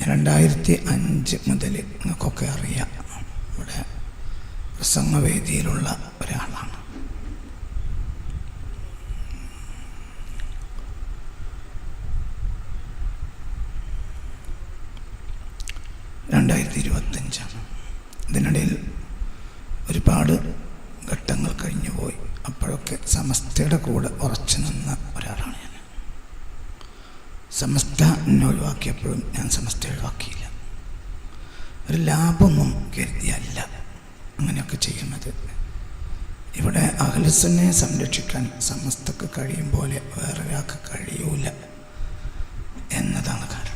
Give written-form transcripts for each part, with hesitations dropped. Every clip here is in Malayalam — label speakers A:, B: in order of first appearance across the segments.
A: 2005 മുതൽ നിങ്ങൾക്കൊക്കെ അറിയാം, ഇവിടെ പ്രസംഗവേദിയിലുള്ള ഒരാളാണ്. ഇതിനിടയിൽ ഒരുപാട് ഘട്ടങ്ങൾ കഴിഞ്ഞുപോയി. അപ്പോഴൊക്കെ സമസ്തയുടെ കൂടെ ഉറച്ചു നിന്ന ഒരാളാണ് ഞാൻ. സമസ്ത എന്നെ ഒഴിവാക്കിയപ്പോഴും ഞാൻ സമസ്ത ഒഴിവാക്കിയില്ല. ഒരു ലാഭമൊന്നും കരുതിയല്ല അങ്ങനെയൊക്കെ ചെയ്യുന്നത്. ഇവിടെ അഹ്ലുസുന്നയെ സംരക്ഷിക്കാൻ സമസ്തക്ക് കഴിയും പോലെ വേറൊരാൾക്ക് കഴിയൂല എന്നതാണ് കാരണം.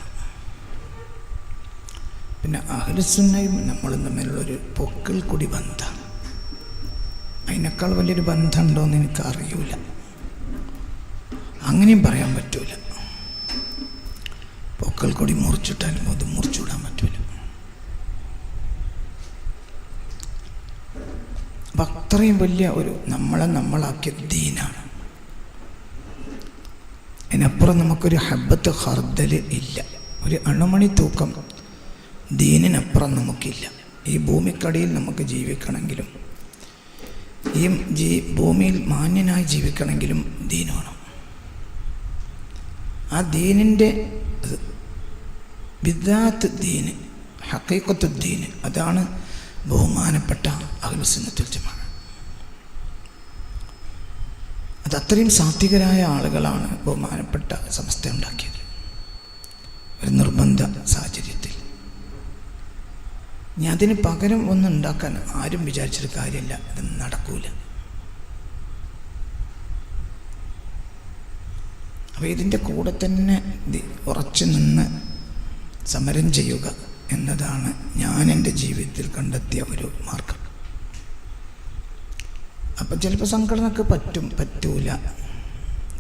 A: പിന്നെ അഹ്ലുസുന്നയും നമ്മളും തമ്മിലുള്ളൊരു പൊക്കിൾ കൂടി ബന്ധമാണ്. അതിനേക്കാൾ വലിയൊരു ബന്ധമുണ്ടോയെന്ന് എനിക്കറിയൂല. അങ്ങനെയും പറയാൻ പറ്റൂല. പൊക്കിൾ കൂടി മുറിച്ചിട്ടാലും അത് മുറിച്ചുവിടാൻ പറ്റൂല. അപ്പം അത്രയും വലിയ ഒരു നമ്മളാക്കിയ ദീനാണ്. അതിനപ്പുറം നമുക്കൊരു ഹബ്ബത്ത് ഖർദൽ ഇല്ല. ഒരു അണുമണി തൂക്കം ദീനിനപ്പുറം നമുക്കില്ല. ഈ ഭൂമിക്കടിയിൽ നമുക്ക് ജീവിക്കണമെങ്കിലും ഈ ഭൂമിയിൽ മാന്യനായി ജീവിക്കണമെങ്കിലും ദീൻ വേണം. ആ ദീനിൻ്റെ ബിദ്അത്ത് ദീന്, ഹഖീഖത്തു ദീന്, അതാണ് ബഹുമാനപ്പെട്ട അഹ്ലുസുന്നത്തുൽ ജമാഅ. അത് അത്രയും സാത്വികരായ ആളുകളാണ് ബഹുമാനപ്പെട്ട സമസ്ത ഉണ്ടാക്കിയത് ഒരു നിർബന്ധ സാഹചര്യത്തിൽ. ഇനി അതിന് പകരം ഒന്നും ഉണ്ടാക്കാൻ ആരും വിചാരിച്ചൊരു കാര്യമില്ല, അത് നടക്കൂല. അപ്പോൾ ഇതിൻ്റെ കൂടെ തന്നെ ഉറച്ചു നിന്ന് സമരം ചെയ്യുക എന്നതാണ് ഞാൻ എൻ്റെ ജീവിതത്തിൽ കണ്ടെത്തിയ ഒരു മാർഗം. അപ്പം ചിലപ്പോൾ സംഘടനക്ക് പറ്റൂല,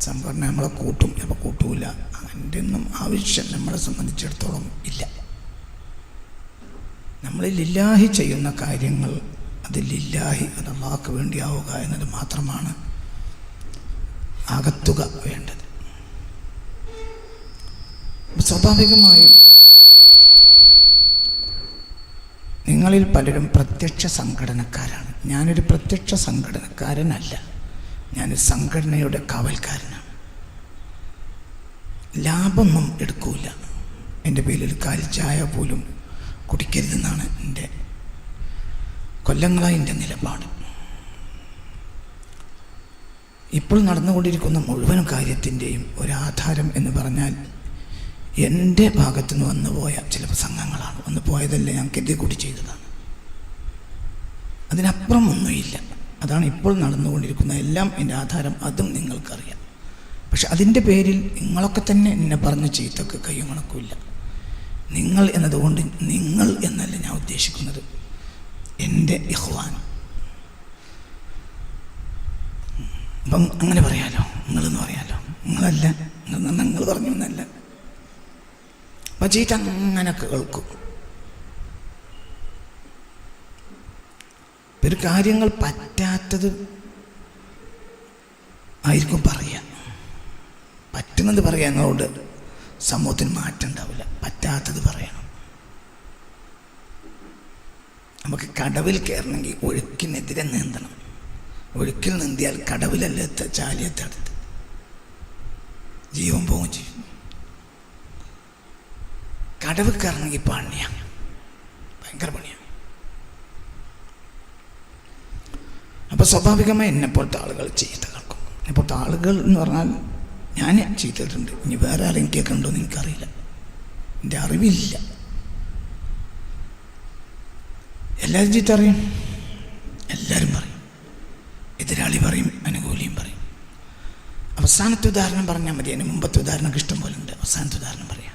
A: സംഘടന നമ്മളെ കൂട്ടും, ചിലപ്പോൾ കൂട്ടൂല. അതിൻ്റെ ഒന്നും ആവശ്യം നമ്മളെ സംബന്ധിച്ചിടത്തോളം ഇല്ല. നമ്മൾ ലില്ലാഹി ചെയ്യുന്ന കാര്യങ്ങൾ അത് ലില്ലാഹി, അത് അല്ലാഹുവിന് വേണ്ടിയാവുക എന്നത് മാത്രമാണ് അകത്തുക വേണ്ടത്. സ്വാഭാവികമായും നിങ്ങളിൽ പലരും പ്രത്യക്ഷ സംഘടനക്കാരാണ്. ഞാനൊരു പ്രത്യക്ഷ സംഘടനക്കാരനല്ല, ഞാനൊരു സംഘടനയുടെ കാവൽക്കാരനാണ്. ലാഭമൊന്നും എടുക്കൂല. എൻ്റെ പേരിൽ കാൽ ചായ പോലും കുടിക്കരുതെന്നാണ് എൻ്റെ കൊല്ലങ്ങളായി എൻ്റെ നിലപാട്. ഇപ്പോൾ നടന്നുകൊണ്ടിരിക്കുന്ന മുഴുവൻ കാര്യത്തിൻ്റെയും ഒരാധാരം എന്ന് പറഞ്ഞാൽ എൻ്റെ ഭാഗത്തുനിന്ന് വന്നുപോയ ചില പ്രസംഗങ്ങളാണ്. വന്നു പോയതല്ല, ഞാൻ കരുതി കൂടി ചെയ്തതാണ്. അതിനപ്പുറം ഒന്നുമില്ല. അതാണ് ഇപ്പോൾ നടന്നുകൊണ്ടിരിക്കുന്ന എല്ലാം എൻ്റെ ആധാരം. അതും നിങ്ങൾക്കറിയാം. പക്ഷെ അതിൻ്റെ പേരിൽ നിങ്ങളൊക്കെ തന്നെ എന്നെ പറഞ്ഞ ചീത്തൊക്കെ കയ്യും കണക്കുമില്ല. നിങ്ങൾ എന്നതുകൊണ്ട് നിങ്ങൾ എന്നല്ല ഞാൻ ഉദ്ദേശിക്കുന്നത്, എൻ്റെ ഇഖ്വാൻ. അപ്പം അങ്ങനെ പറയാലോ, നിങ്ങളെന്ന് പറയാലോ. നിങ്ങളല്ല, നിങ്ങൾ പറഞ്ഞു എന്നല്ല. അപ്പം ചീത്ത അങ്ങനെ കേൾക്കും. ഒരു കാര്യങ്ങൾ പറ്റാത്തത് ആയിരിക്കും പറയുക. പറ്റുന്നത് പറയാൻ ഞങ്ങളോട് സമൂഹത്തിന് മാറ്റം ഉണ്ടാവില്ല. പറ്റാത്തത് പറയണം. നമുക്ക് കടവിൽ കയറണമെങ്കിൽ ഒഴുക്കിനെതിരെ നീന്തണം. ഒഴുക്കിൽ നീന്തിയാൽ കടവിലല്ല ചാലിയത്തടുത്ത് ജീവൻ പോകും ചെയ്യും. കടവ് കയറണമെങ്കിൽ പണിയാണ്, ഭയങ്കര പണിയാണ്. അപ്പോൾ സ്വാഭാവികമായി എന്നെപ്പോലത്തെ ആളുകൾ ചീത്ത കേൾക്കും. എന്നെപ്പോലത്തെ ആളുകൾ എന്ന് പറഞ്ഞാൽ ഞാൻ ചെയ്തിട്ടുണ്ട്. ഇനി വേറെ ആരെങ്കിലും കേൾക്കണ്ടോ എന്ന് എനിക്കറിയില്ല, എൻ്റെ അറിവില്ല. എല്ലാവരും ചീത്ത അറിയും, എല്ലാവരും പറയും. എതിരാളി പറയും, അനുകൂലിയും പറയും. അവസാനത്തെ ഉദാഹരണം പറഞ്ഞാൽ മതി. അതിന് മുമ്പത്തെ ഉദാഹരണമൊക്കെ ഇഷ്ടം പോലെ ഉണ്ട്. അവസാനത്തെ ഉദാഹരണം പറയാം.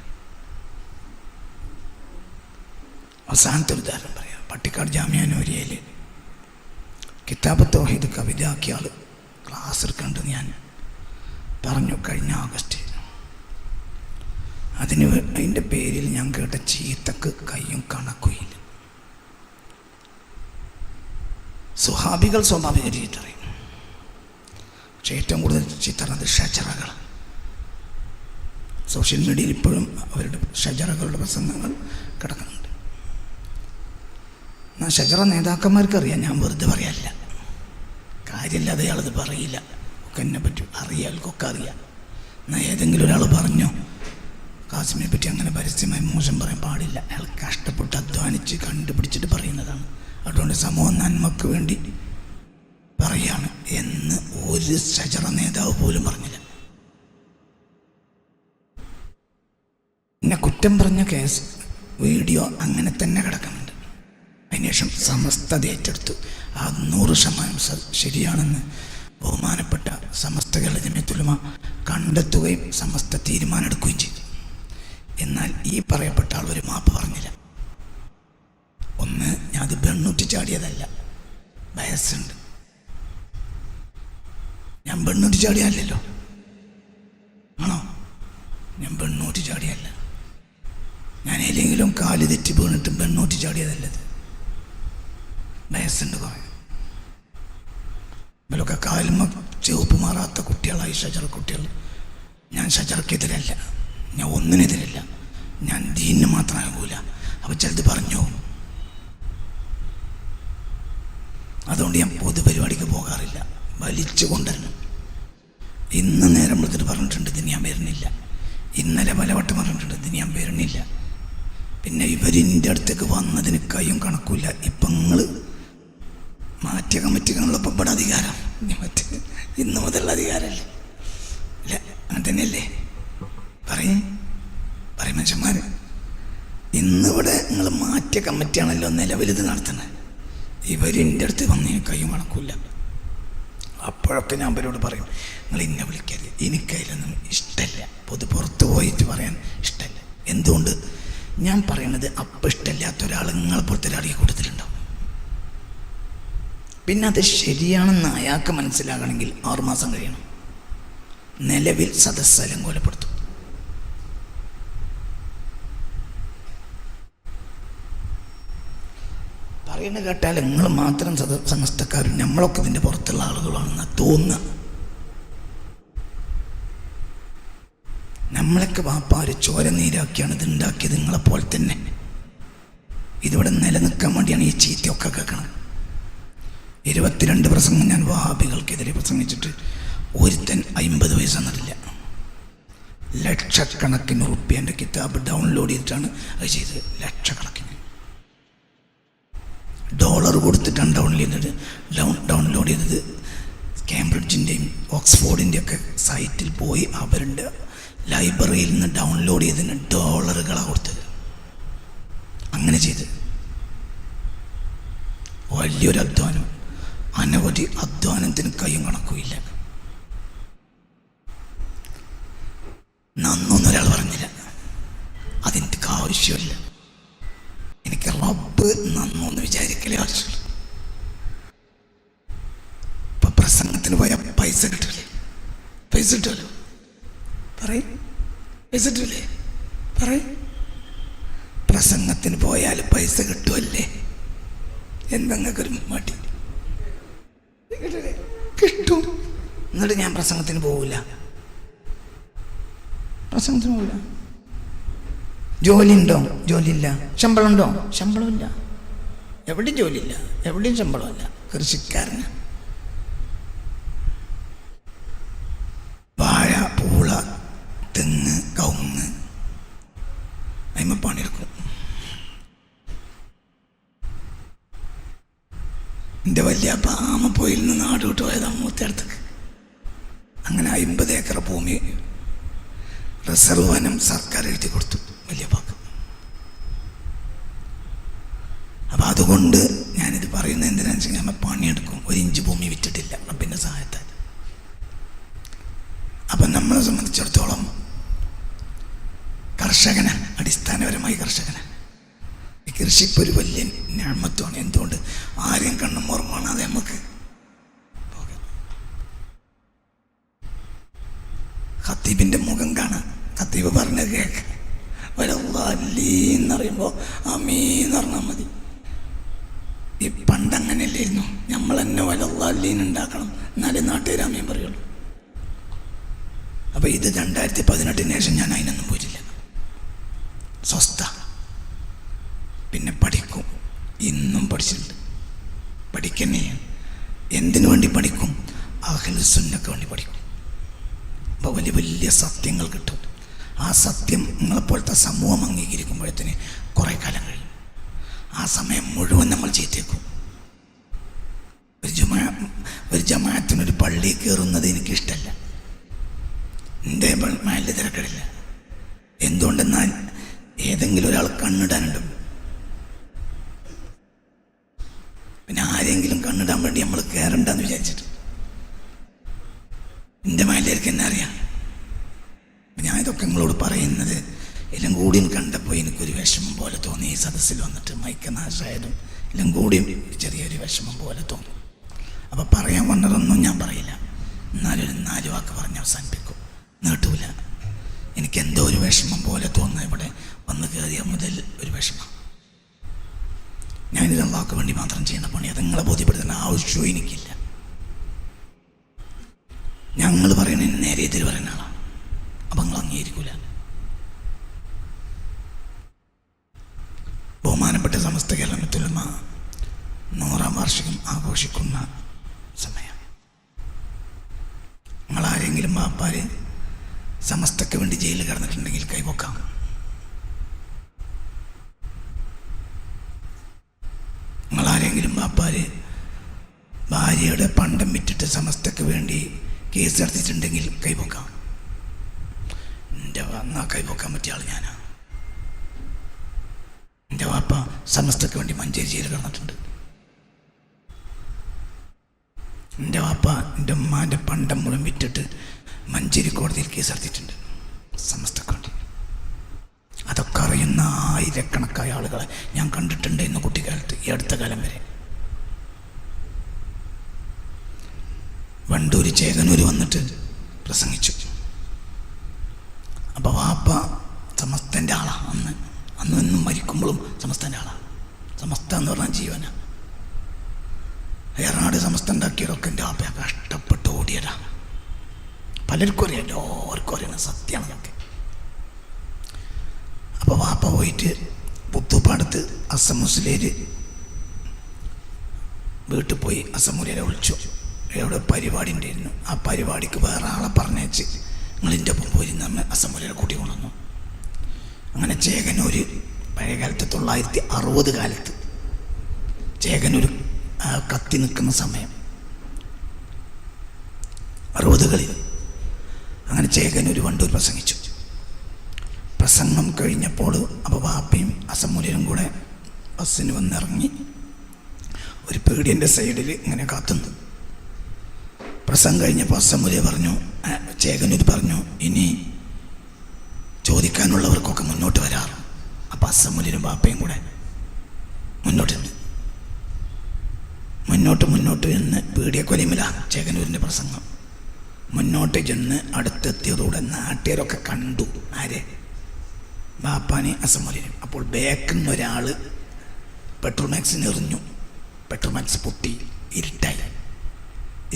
A: അവസാനത്തെ ഉദാഹരണം പറയാം. പട്ടിക്കാട് ജാമിഅ നൂരിയയിൽ കിതാബ് തൗഹീദ് കവിതയാക്കിയ ആൾ ക്ലാസ് എടുക്കേണ്ടത് ഞാൻ പറഞ്ഞു കഴിഞ്ഞ ആഗസ്റ്റ്. അതിൻ്റെ പേരിൽ ഞാൻ കേട്ട ചീത്തക്ക് കയ്യും കണക്കുമില്ല. സ്വഹാബികൾ സ്വാഭാവിക ചീത്ത അറിയും. പക്ഷെ ഏറ്റവും കൂടുതൽ ചീത്ത പറഞ്ഞത് ഷജറകൾ. സോഷ്യൽ മീഡിയയിൽ ഇപ്പോഴും അവരുടെ ഷജറകളുടെ പ്രസംഗങ്ങൾ കിടക്കുന്നുണ്ട്. എന്നാൽ ഷജറ നേതാക്കന്മാർക്കറിയാം, ഞാൻ വെറുതെ പറയാനില്ല, കാര്യമില്ലാതെ അയാളത് പറയില്ല, ഒക്കെ എന്നെ പറ്റി അറിയാൽക്കൊക്കെ അറിയാം. എന്നാൽ ഏതെങ്കിലും ഒരാൾ പറഞ്ഞോ കാസിമിനെ പറ്റി അങ്ങനെ പരസ്യമായി മോശം പറയാൻ പാടില്ല, അയാൾ കഷ്ടപ്പെട്ട് അധ്വാനിച്ച് കണ്ടുപിടിച്ചിട്ട് പറയുന്നതാണ്, അതുകൊണ്ട് സമൂഹ നന്മക്ക് വേണ്ടി പറയാണ് എന്ന് ഒരു ഷജറ നേതാവ് പോലും പറഞ്ഞില്ല. എന്നെ കുറ്റം പറഞ്ഞ കേസ് വീഡിയോ അങ്ങനെ തന്നെ കിടക്കുന്നുണ്ട്. അതിനുശേഷം സമസ്ത അത് ഏറ്റെടുത്തു. ആ 100% ശരിയാണെന്ന് ബഹുമാനപ്പെട്ട സമസ്ത കേരള ജമിയത്തുൽ ഉലമ കണ്ടെത്തുകയും സമസ്ത തീരുമാനമെടുക്കുകയും ചെയ്തു. എന്നാൽ ഈ പറയപ്പെട്ട ആൾ ഒരു മാപ്പ് പറഞ്ഞില്ല. ഒന്ന്, ഞാൻ അത് പെണ്ണൂറ്റി ചാടിയതല്ല, വയസ്സുണ്ട്, ഞാൻ പെണ്ണൂറ്റി ചാടിയല്ലോ. ആണോ? ഞാൻ പെണ്ണൂറ്റി ചാടിയല്ല, ഞാൻ ഏതെങ്കിലും കാല് തെറ്റി വീണിട്ട് പെണ്ണൂറ്റി ചാടിയതല്ലത്. വയസ്സുണ്ട് കുറേ. ഇവരൊക്കെ കാലുമ ചെവപ്പ് മാറാത്ത കുട്ടികളായി ഷജറ കുട്ടികൾ. ഞാൻ ഷജറക്കെതിരല്ല, ഞാൻ ഒന്നിനെതിരല്ല, ഞാൻ ദീനിന് മാത്രമാകൂല. അപ്പോൾ ചിലത് പറഞ്ഞു, അതുകൊണ്ട് ഞാൻ പൊതുപരിപാടിക്ക് പോകാറില്ല, വലിച്ചു കൊണ്ടുവരണം. ഇന്ന് നേരം വിളിച്ചിട്ട് പറഞ്ഞിട്ടുണ്ട് ഇതിന് ഞാൻ വരുന്നില്ല, ഇന്നലെ പലവട്ടം പറഞ്ഞിട്ടുണ്ട് ഇതിന് ഞാൻ വരുന്നില്ല. പിന്നെ ഇവരിൻ്റെ അടുത്തേക്ക് വന്നതിന് കയ്യും കണക്കില്ല. ഇപ്പം നിങ്ങൾ മാറ്റിയ കമ്മിറ്റികളുള്ളപ്പോൾ ഇവിടെ അധികാരം മറ്റ് ഇന്ന് മുതലുള്ള അധികാരമല്ലേ? ഇല്ല, അങ്ങനെ തന്നെയല്ലേ? പറയും മനുഷ്യന്മാർ, ഇന്നിവിടെ നിങ്ങൾ മാറ്റിയ കമ്മിറ്റിയാണല്ലോ നിലവിലിത് നടത്തുന്നത്. ഇവരിൻ്റെ അടുത്ത് വന്നതിന് കയ്യും കണക്കില്ല. അപ്പോഴൊക്കെ ഞാൻ അവരോട് പറയും, നിങ്ങൾ ഇന്നെ വിളിക്കരുത്, എനിക്കതിലൊന്നും ഇഷ്ടമല്ല, പുറത്ത് പോയിട്ട് പറയാൻ ഇഷ്ടമല്ല. എന്തുകൊണ്ട്? ഞാൻ പറയണത് അപ്പം ഇഷ്ടമില്ലാത്ത ഒരാൾ നിങ്ങളെപ്പോലത്തെ ഒരാളെ കൂട്ടത്തിലുണ്ടാവും. പിന്നെ അത് ശരിയാണെന്ന് അയാൾക്ക് മനസ്സിലാകണമെങ്കിൽ 6 മാസം കഴിയണം. നിലവിൽ സദസ്സ് അലങ്കോലപ്പെടുത്തും. പറയുന്നത് കേട്ടാൽ നിങ്ങൾ മാത്രം സമസ്തക്കാരും നമ്മളൊക്കെ ഇതിൻ്റെ പുറത്തുള്ള ആളുകളാണെന്ന് തോന്നുക. നമ്മളൊക്കെ വാപ്പാര് ചോര നീരാക്കിയാണ് ഇത് ഉണ്ടാക്കിയത്. നിങ്ങളെപ്പോലെ തന്നെ ഇതിവിടെ നിലനിൽക്കാൻ വേണ്ടിയാണ് ഈ ചീത്തയൊക്കെ കേൾക്കണം. 22 പ്രസംഗം ഞാൻ വഹാബികൾക്കെതിരെ പ്രസംഗിച്ചിട്ട് ഒരുത്തൻ 50 പൈസ തന്നിട്ടില്ല. ലക്ഷക്കണക്കിന് റുപ്യേൻ്റെ കിതാബ് ഡൗൺലോഡ് ചെയ്തിട്ടാണ് അത് ചെയ്തത്. ലക്ഷക്കണക്കിന് ഡോളർ കൊടുത്തിട്ടാണ് ഡൗൺലോഡ് ചെയ്തത്. കേംബ്രിഡ്ജിൻ്റെയും ഓക്സ്ഫോർഡിൻ്റെയൊക്കെ സൈറ്റിൽ പോയി അവരുടെ ലൈബ്രറിയിൽ നിന്ന് ഡൗൺലോഡ് ചെയ്തതിന് ഡോളറുകളാണ് കൊടുത്തത്. അങ്ങനെ ചെയ്ത് വലിയൊരു അധ്വാനം, അനവധി അധ്വാനത്തിന് കയ്യും കണക്കുമില്ല. നന്നൊന്നും ഒരാൾ പറഞ്ഞില്ല, അതെനിക്ക് ആവശ്യമില്ല. എനിക്ക് റബ്ബ് നന്നൊന്ന് വിചാരിക്കലേ ആവശ്യമുള്ളൂ. ഇപ്പൊ പ്രസംഗത്തിന് പോയാൽ പൈസ കിട്ടില്ലേ? പൈസ കിട്ടുമല്ലോ, പറയും. പൈസ കിട്ടൂലേ? പറയും. പ്രസംഗത്തിന് പോയാൽ പൈസ കിട്ടുമല്ലേ? എന്തെങ്കിലും മടി കിട്ടും. എന്നിട്ട് ഞാൻ പ്രസംഗത്തിന് പോവില്ല. പ്രസംഗത്തിന് പോവില്ല. ജോലി ഉണ്ടോ? ജോലിയില്ല. ശമ്പളം ഉണ്ടോ? ശമ്പളമില്ല. എവിടെയും ജോലിയില്ല, എവിടെയും ശമ്പളമില്ല. കൃഷിക്കാരന് വാഴ, പൂള, തെങ്ങ്, കവുങ്ങ്, അതിന്മേൽ പണിയെടുക്കും. എൻ്റെ വലിയ പാമപ്പോയിൽ നിന്ന് നാട് വിട്ട് പോയതാണ് മൂത്തടുത്തേക്ക്. അങ്ങനെ 50 ഏക്കർ ഭൂമി റിസർവ് വനം സർക്കാർ എഴുതി കൊടുത്തു വലിയ പാക്ക്. അപ്പം അതുകൊണ്ട് ഞാനിത് പറയുന്നത് എന്തിനാണെന്ന് വെച്ചാൽ നമ്മൾ പണിയെടുക്കും. 1 ഇഞ്ച് ഭൂമി വിറ്റിട്ടില്ല റബ്ബിൻ്റെ സഹായത്താൽ. അപ്പം നമ്മളെ സംബന്ധിച്ചിടത്തോളം കർഷകനാണ്, അടിസ്ഥാനപരമായി കർഷകനാണ്. ഈ കൃഷി ഇപ്പോൾ ഒരു വലിയ ഞാമത്വമാണ്. എന്തുകൊണ്ട്? ആരെയും കണ്ണും ഓർമ്മയാണ് അത് നമുക്ക്. ഖത്തീബിൻ്റെ മുഖം കാണാം, ഖത്തീബ് പറഞ്ഞ കേൾക്ക. വലല്ലാഹീന്ന് പറയുമ്പോൾ ആമീന്ന് പറഞ്ഞാൽ മതി. ഈ പണ്ടങ്ങനെയല്ലായിരുന്നു. നമ്മൾ തന്നെ വലല്ലാഹീൻ ഉണ്ടാക്കണം, എന്നാലേ നാട്ടുകാർ ആമീൻ പറയുള്ളൂ. അപ്പോൾ ഇത് 2018 ശേഷം ഞാൻ അതിനൊന്നും പോയിട്ടില്ല. സ്വസ്ഥ. പിന്നെ പഠിക്കും, ഇന്നും പഠിച്ചിട്ടുണ്ട്. പഠിക്കുന്നേ എന്തിനു വേണ്ടി പഠിക്കും? അഹ്ലുസ് സുന്നക്ക് വേണ്ടി പഠിക്കും. അപ്പോൾ വലിയ വലിയ സത്യങ്ങൾ കിട്ടും. ആ സത്യം നിങ്ങളെപ്പോലത്തെ സമൂഹം അംഗീകരിക്കുമ്പോഴത്തേന് കുറേ കാലം കഴിയും. ആ സമയം മുഴുവൻ നമ്മൾ ചെയ്തേക്കും. ഒരു ജമാഅത്തിനൊരു പള്ളി കയറുന്നത് എനിക്കിഷ്ടമല്ല. എൻ്റെ മഹല്ല് തിരക്കടില്ല. എന്തുകൊണ്ടെന്നാൽ ഏതെങ്കിലും ഒരാൾ കണ്ണിടാനുണ്ട്. പിന്നെ ആരെങ്കിലും കണ്ണിടാൻ വേണ്ടി നമ്മൾ കയറണ്ടെന്ന് വിചാരിച്ചിട്ട്. എൻ്റെ മഹല്ലേക്ക് എന്നെ അറിയാം. ഞാൻ ഇതൊക്കെ നിങ്ങളോട് പറയുന്നത് എല്ലാം കൂടിയും കണ്ടപ്പോൾ എനിക്കൊരു വിഷമം പോലെ തോന്നി. ഈ സദസ്സിൽ വന്നിട്ട് മൈക്കനാശായാലും എല്ലാം കൂടിയും ചെറിയൊരു വിഷമം പോലെ തോന്നി. അപ്പോൾ പറയാൻ വന്നതൊന്നും ഞാൻ പറയില്ല. എന്നാലും ഒരു 4 വാക്ക് പറഞ്ഞ് അവസാനിപ്പിക്കും. നീട്ടൂല. എനിക്കെന്തോ ഒരു വിഷമം പോലെ തോന്നുന്നത് ഇവിടെ വന്ന് കയറിയ മുതൽ ഒരു വിഷമം. ഞാനിത് അള്ളാഹ്ക്ക് വേണ്ടി മാത്രം ചെയ്യുന്ന പണി. അത് നിങ്ങളെ ബോധ്യപ്പെടുത്തേണ്ട ആവശ്യവും എനിക്കില്ല. ഞങ്ങൾ പറയുന്നതിന് നേരെ എതിര് പറയുന്ന ആളാണ്. അപ്പം നിങ്ങൾ അംഗീകരിക്കൂല. ബഹുമാനപ്പെട്ട സമസ്ത കേരള ഉലമ 100ാം വാർഷികം ആഘോഷിക്കുന്ന സമയം. നിങ്ങളാരെങ്കിലും വാപ്പാര് സമസ്തയ്ക്ക് വേണ്ടി ജയിലിൽ കിടന്നിട്ടുണ്ടെങ്കിൽ കൈവക്കാം. നിങ്ങളാരെങ്കിലും വാപ്പാര് ഭാര്യയുടെ പണ്ടം വിറ്റിട്ട് സമസ്തയ്ക്ക് വേണ്ടി കേസ് നടത്തിയിട്ടുണ്ടെങ്കിൽ കൈവക്കാം. എൻ്റെ കൈവക്കാൻ പറ്റിയ ആൾ ഞാനാണ്. എൻ്റെ വാപ്പ സമസ്തയ്ക്ക് വേണ്ടി മഞ്ചേരി ജയിലിൽ കിടന്നിട്ടുണ്ട്. എൻ്റെ വാപ്പ എൻ്റെ ഉമ്മാൻ്റെ പണ്ടം മുഴുവൻ വിറ്റിട്ട് മഞ്ചേരി കോടതിയിൽ കേസ് നടത്തിയിട്ടുണ്ട് സമസ്തക്ക് വേണ്ടി. അതൊക്കെ അറിയുന്ന ആയിരക്കണക്കായ ആളുകളെ ഞാൻ കണ്ടിട്ടുണ്ട് ഇന്ന് കുട്ടിക്കാലത്ത്, ഈ അടുത്ത കാലം വരെ. വണ്ടൂര് ചേകനൂര് വന്നിട്ട് പ്രസംഗിച്ചു. അപ്പോൾ വാപ്പ സമസ്തൻ്റെ ആളാണ്. അന്ന് എന്നും മരിക്കുമ്പോഴും സമസ്തൻ്റെ ആളാണ്. സമസ്ത എന്ന് പറഞ്ഞാൽ ജീവന. ഏറനാട് സമസ്ത ഉണ്ടാക്കിയതൊക്കെ എൻ്റെ വാപ്പ കഷ്ടപ്പെട്ട് ഓടിയതാണ്. പലർക്കും അറിയാം, എല്ലാവർക്കും അറിയണം, സത്യമാണ് അതൊക്കെ. അപ്പോൾ വാപ്പ പോയിട്ട് പുത്തുപ്പാടത്ത് അസമുസ്ലേര് വീട്ടിൽ പോയി അസമുലേരെ വിളിച്ചു. എവിടെ പരിപാടി ഉണ്ടായിരുന്നു. ആ പരിപാടിക്ക് വേറെ ആളെ പറഞ്ഞേച്ച് നിങ്ങളിൻ്റെ ഒപ്പം പോയി നമ്മൾ അസമുലേരെ കൂട്ടി കൊണ്ടുവന്നു. അങ്ങനെ ചേകനൂർ പഴയ കാലത്ത് 1960 കാലത്ത് ചേകനൂർ കത്തി നിൽക്കുന്ന സമയം 60കളിൽ അങ്ങനെ ചേകനൂർ വണ്ടൂർ പ്രസംഗിച്ചു. പ്രസംഗം കഴിഞ്ഞപ്പോൾ അപ്പോൾ വാപ്പയും അസമുലേരും കൂടെ ബസ്സിന് വന്നിറങ്ങി ഒരു പീടിയൻ്റെ സൈഡിൽ ഇങ്ങനെ കാത്തുന്നു. പ്രസംഗം കഴിഞ്ഞപ്പോൾ അസമുലേ പറഞ്ഞു, ചേകനൂർ പറഞ്ഞു, ഇനി ചോദിക്കാനുള്ളവർക്കൊക്കെ മുന്നോട്ട് വരാറ്. അപ്പം അസമുലേരും വാപ്പയും കൂടെ മുന്നോട്ട് ചെന്ന് പീടിയക്കൊലിമിലാണ് ചേകനൂരിൻ്റെ പ്രസംഗം. മുന്നോട്ട് ചെന്ന് അടുത്തെത്തിയതോടെ നാട്ടുകാരൊക്കെ കണ്ടു. ആരെ? ബാപ്പാനെ അസമുലേരും. അപ്പോൾ ബാക്കിൽ നിന്നൊരാൾ പെട്രോൾ മാക്സിന് എറിഞ്ഞു. പെട്രോൾ മാക്സ് പൊട്ടി, ഇരുട്ടായി,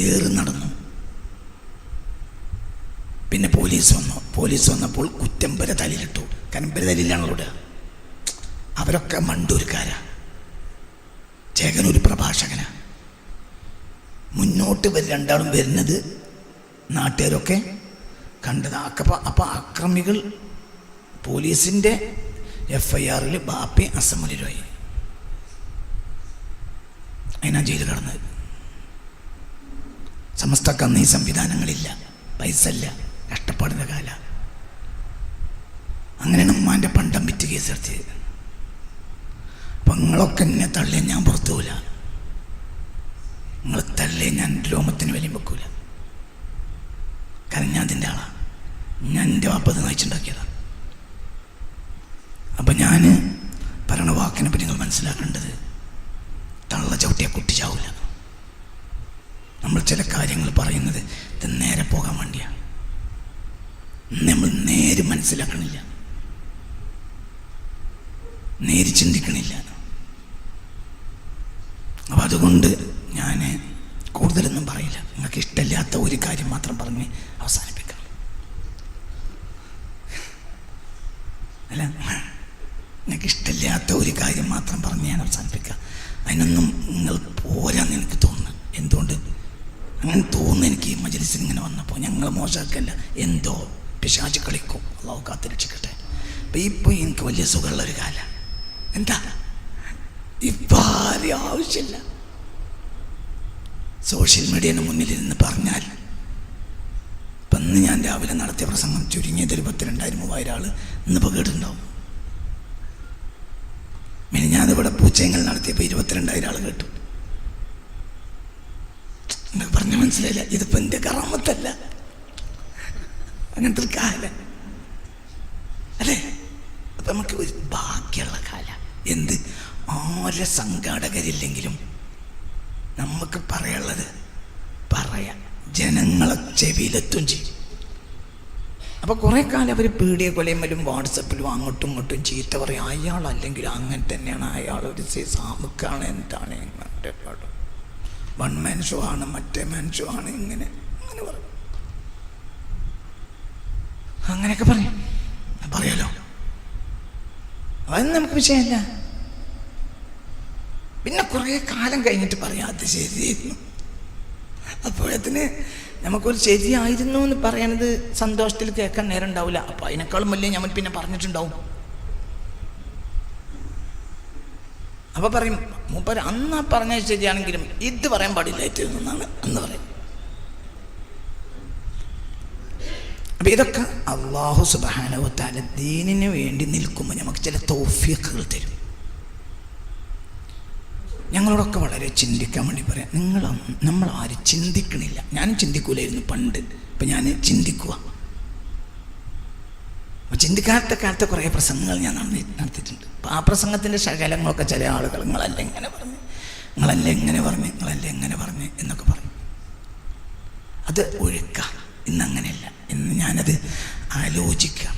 A: ഏറി നടന്നു. പിന്നെ പോലീസ് വന്നപ്പോൾ കുറ്റമ്പര തലയിലിട്ടു. കാരണം ഇവരെ തലയിലാണല്ലോ ഇടുക. അവരൊക്കെ മണ്ടൂർക്കാരാ. ചേകനൂർ പ്രഭാഷകനാ. മുന്നോട്ട് രണ്ടാളും വരുന്നത് നാട്ടുകാരൊക്കെ കണ്ടത്. അപ്പോൾ അക്രമികൾ പോലീസിൻ്റെ FIRൽ ബാപ്പി അസമുലേരുമായി. അതിനാ ജയിലിൽ കടന്നത്. സമസ്തക്ക് അന്ന് ഈ സംവിധാനങ്ങളില്ല, പൈസ ഇല്ല, കഷ്ടപ്പാടിൻ്റെ കാല. അങ്ങനെയാണ് ഉമ്മാൻ്റെ പണ്ടം വിറ്റ് കേസ് നടത്തിയത്. അപ്പം നിങ്ങളൊക്കെ എന്നെ തള്ളിയ ഞാൻ പുറത്തു പോവില്ല. നിങ്ങൾ തള്ളിയ ഞാൻ രോമത്തിന് വിലയും വെക്കൂല. കാരണം ഞാൻ അതിൻ്റെ ആളാണ്. ഞാൻ എൻ്റെ വാപ്പത് നയിച്ചുണ്ടാക്കിയതാണ്. അപ്പം ഞാൻ പറയണ വാക്കിനെ പറ്റി നിങ്ങൾ മനസ്സിലാക്കേണ്ടത്, തള്ള ചവിട്ടിയ കുട്ടി ചാവില്ല. നമ്മൾ ചില കാര്യങ്ങൾ പറയുന്നത് ഇത് നേരെ പോകാൻ വേണ്ടിയാണ്. നമ്മൾ നേര് മനസ്സിലാക്കണില്ല, നേര് ചിന്തിക്കണില്ല. അപ്പം അതുകൊണ്ട് ഞാൻ കൂടുതലൊന്നും പറയില്ല. നിങ്ങൾക്ക് ഇഷ്ടമില്ലാത്ത ഒരു കാര്യം മാത്രം പറഞ്ഞ് അവസാനിപ്പിക്കാം. എനിക്കിഷ്ടമില്ലാത്ത ഒരു കാര്യം മാത്രം പറഞ്ഞ് ഞാൻ അവസാനിപ്പിക്കാം. അതിനൊന്നും നിങ്ങൾ പോരാന്ന് എനിക്ക് തോന്നുന്നു. എന്തുകൊണ്ട് അങ്ങനെ തോന്നുന്നു? എനിക്ക് ഈ മജ്‌ലിസിൽ ഇങ്ങനെ വന്നപ്പോൾ ഞങ്ങൾ മോശമാക്കല്ല, എന്തോ പിശാച് കളിക്കും. അള്ളാഹു കാത്ത് രക്ഷിക്കട്ടെ. അപ്പം ഇപ്പോൾ എനിക്ക് വലിയ സുഖമുള്ളൊരു കാലം. എന്താ ഇപ്പം ആരും ആവശ്യമില്ല. സോഷ്യൽ മീഡിയന് മുന്നിലിരുന്ന് പറഞ്ഞാൽ ഇപ്പം ഇന്ന് ഞാൻ രാവിലെ നടത്തിയ പ്രസംഗം ചുരുങ്ങിയതൊരു 22,000-3000 ആൾ ഇന്നിപ്പോൾ കേട്ടിട്ടുണ്ടാവും. പിന്നെ ഞാനിവിടെ പൂച്ചയങ്ങൾ നടത്തിയപ്പോൾ 22,000 ആൾ കേട്ടു. നിങ്ങൾക്ക് പറഞ്ഞ മനസ്സിലായില്ല? ഇതിപ്പോൾ എൻ്റെ കറാമത്തല്ല, അങ്ങനത്തെ ഒരു കാലം അല്ലേ? അപ്പം നമുക്ക് ഒരു ബാക്കിയുള്ള കാലം. എന്ത് ആരെ സംഘാടകരില്ലെങ്കിലും നമുക്ക് പറയാനുള്ളത് പറയാം, ജനങ്ങളെ ചെവിയിലെത്തും ചെയ്യും. അപ്പോൾ കുറേ കാലം അവർ പീഡിയ കൊലയുമ്പോഴും വാട്സപ്പിലും അങ്ങോട്ടും ഇങ്ങോട്ടും ചീത്ത പറയും. അയാളല്ലെങ്കിൽ അങ്ങനെ തന്നെയാണ്, അയാൾ ഒരു സാമുക്കാണ്, എന്താണ് ഇങ്ങനത്തെ പാടും, വൺ മാൻ ഷോ ആണ്, മറ്റേ മാൻ ഷോ ആണ്, ഇങ്ങനെ അങ്ങനെ പറയും. അങ്ങനെയൊക്കെ പറയും, പറയാലോ, അതൊന്നും നമുക്ക് വിഷയമല്ല. പിന്നെ കുറേ കാലം കഴിഞ്ഞിട്ട് പറയാം അത് ശരിയായിരുന്നു. അപ്പോഴത്തിന് നമുക്കൊരു ശരിയായിരുന്നു എന്ന് പറയണത് സന്തോഷത്തിൽ കേൾക്കാൻ നേരം ഉണ്ടാവില്ല. അപ്പം അതിനേക്കാളും വലിയ നമ്മൾ പിന്നെ പറഞ്ഞിട്ടുണ്ടാവും. അപ്പം പറയും മൂപ്പര് അന്നാ പറഞ്ഞത് ശരിയാണെങ്കിലും ഇത് പറയാൻ പാടില്ലായിരുന്നു എന്നാണ് അന്ന് പറയും. അപ്പം ഇതൊക്കെ അല്ലാഹു സുബ്ഹാനഹു വ തആല ദീനിന് വേണ്ടി നിൽക്കുമ്പോൾ നമുക്ക് ചില തൗഫീഖുകൾ തരും. ഞങ്ങളോടൊക്കെ വളരെ ചിന്തിക്കാൻ വേണ്ടി പറയാം. നമ്മൾ ആരും ചിന്തിക്കണില്ല. ഞാനും ചിന്തിക്കൂലായിരുന്നു പണ്ട്, ഇപ്പം ഞാൻ ചിന്തിക്കുക. അപ്പോൾ ചിന്തിക്കാത്ത കാലത്തെ കുറേ പ്രസംഗങ്ങൾ ഞാൻ നടത്തിയിട്ടുണ്ട്. അപ്പോൾ ആ പ്രസംഗത്തിൻ്റെ ശകലങ്ങളൊക്കെ ചില ആളുകൾ നിങ്ങളല്ല എങ്ങനെ പറഞ്ഞു, നിങ്ങളല്ലേ എങ്ങനെ പറഞ്ഞു, നിങ്ങളല്ലേ എങ്ങനെ പറഞ്ഞു എന്നൊക്കെ പറഞ്ഞു. അത് ഒഴുക്കാം. ഇന്നങ്ങനെയല്ല, ഇന്ന് ഞാനത് ആലോചിക്കാം.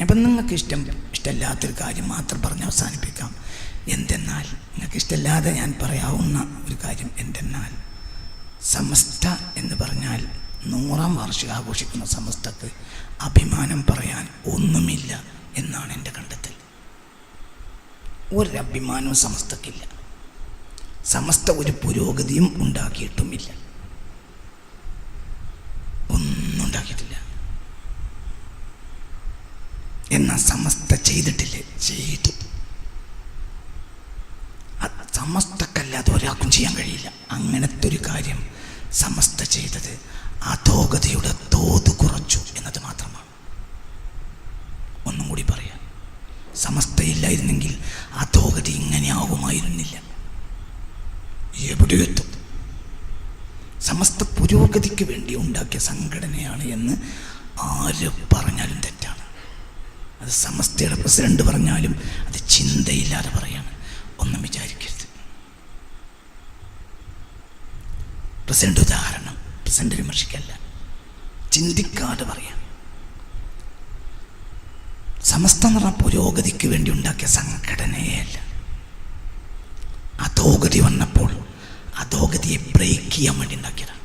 A: അപ്പം നിങ്ങൾക്ക് ഇഷ്ടമില്ലാത്തൊരു കാര്യം മാത്രം പറഞ്ഞ് അവസാനിപ്പിക്കാം. എന്തെന്നാൽ നിങ്ങൾക്ക് ഇഷ്ടമില്ലാതെ ഞാൻ പറയാവുന്ന ഒരു കാര്യം എന്തെന്നാൽ, സമസ്ത എന്ന് പറഞ്ഞാൽ 100ാം വാർഷികം ആഘോഷിക്കുന്ന സമസ്തക്ക് അഭിമാനം പറയാൻ ഒന്നുമില്ല എന്നാണ് എൻ്റെ കണ്ടെത്തൽ. ഒരഭിമാനവും സമസ്തക്കില്ല. സമസ്ത ഒരു പുരോഗതിയും ഉണ്ടാക്കിയിട്ടുമില്ല, ഒന്നും ഉണ്ടാക്കിയിട്ടില്ല. എന്നാൽ സമസ്ത ചെയ്തിട്ടില്ലേ? ചെയ്തു. സമസ്തക്കല്ലാതെ ഒരാൾക്കും ചെയ്യാൻ കഴിയില്ല. അങ്ങനത്തെ ഒരു കാര്യം സമസ്ത ചെയ്തത് അധോഗതിയുടെ തോത് കുറച്ചു എന്നത് മാത്രമാണ്. ഒന്നും കൂടി പറയാം, സമസ്തയില്ലായിരുന്നെങ്കിൽ അധോഗതി ഇങ്ങനെ ആകുമായിരുന്നില്ല. എവിടെ എത്തും? സമസ്ത പുരോഗതിക്ക് വേണ്ടി ഉണ്ടാക്കിയ സംഘടനയാണ് എന്ന് ആര് പറഞ്ഞാലും തെറ്റാണ്. അത് സമസ്തയുടെ പ്രസിഡന്റ് പറഞ്ഞാലും അത് ചിന്തയില്ലാതെ പറയാണ്. ഒന്നും വിചാരിക്കരുത്. പ്രസിഡന്റ് ഉദാഹരണം, പ്രസിഡന്റ് വിമർശിക്കല്ല, ചിന്തിക്കാതെ പറയാം. സമസ്ത എന്ന് പറഞ്ഞാൽ പുരോഗതിക്ക് വേണ്ടി ഉണ്ടാക്കിയ സംഘടനയല്ല. അധോഗതി വന്നപ്പോൾ അധോഗതിയെ ബ്രേക്ക് ചെയ്യാൻ വേണ്ടി ഉണ്ടാക്കിയതാണ്.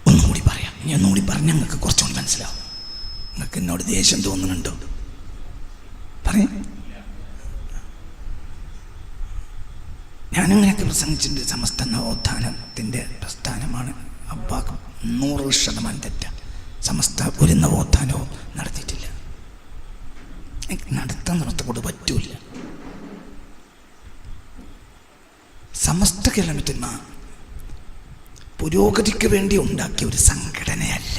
A: ഒന്നുകൂടി പറയാം. ഇനി ഒന്നുകൂടി പറഞ്ഞാൽ നിങ്ങൾക്ക് കുറച്ചുകൂടി മനസ്സിലാവും. നിങ്ങൾക്ക് എന്നോട് ദേഷ്യം തോന്നുന്നുണ്ടോ? പറയാം. ഞാനങ്ങനെയൊക്കെ പ്രസംഗിച്ചിട്ടുണ്ട്. സമസ്ത നവോത്ഥാനത്തിൻ്റെ പ്രസ്ഥാനമാണ്. അബ്ബാക്ക് 100% തെറ്റ. സമസ്ത ഒരു നവോത്ഥാനവും നടത്തിയിട്ടില്ല. നടത്താൻ നിർത്തക്കൊണ്ട് പറ്റൂല. സമസ്ത കിലോമീറ്റർ പുരോഗതിക്ക് വേണ്ടി ഉണ്ടാക്കിയ ഒരു സംഘടനയല്ല.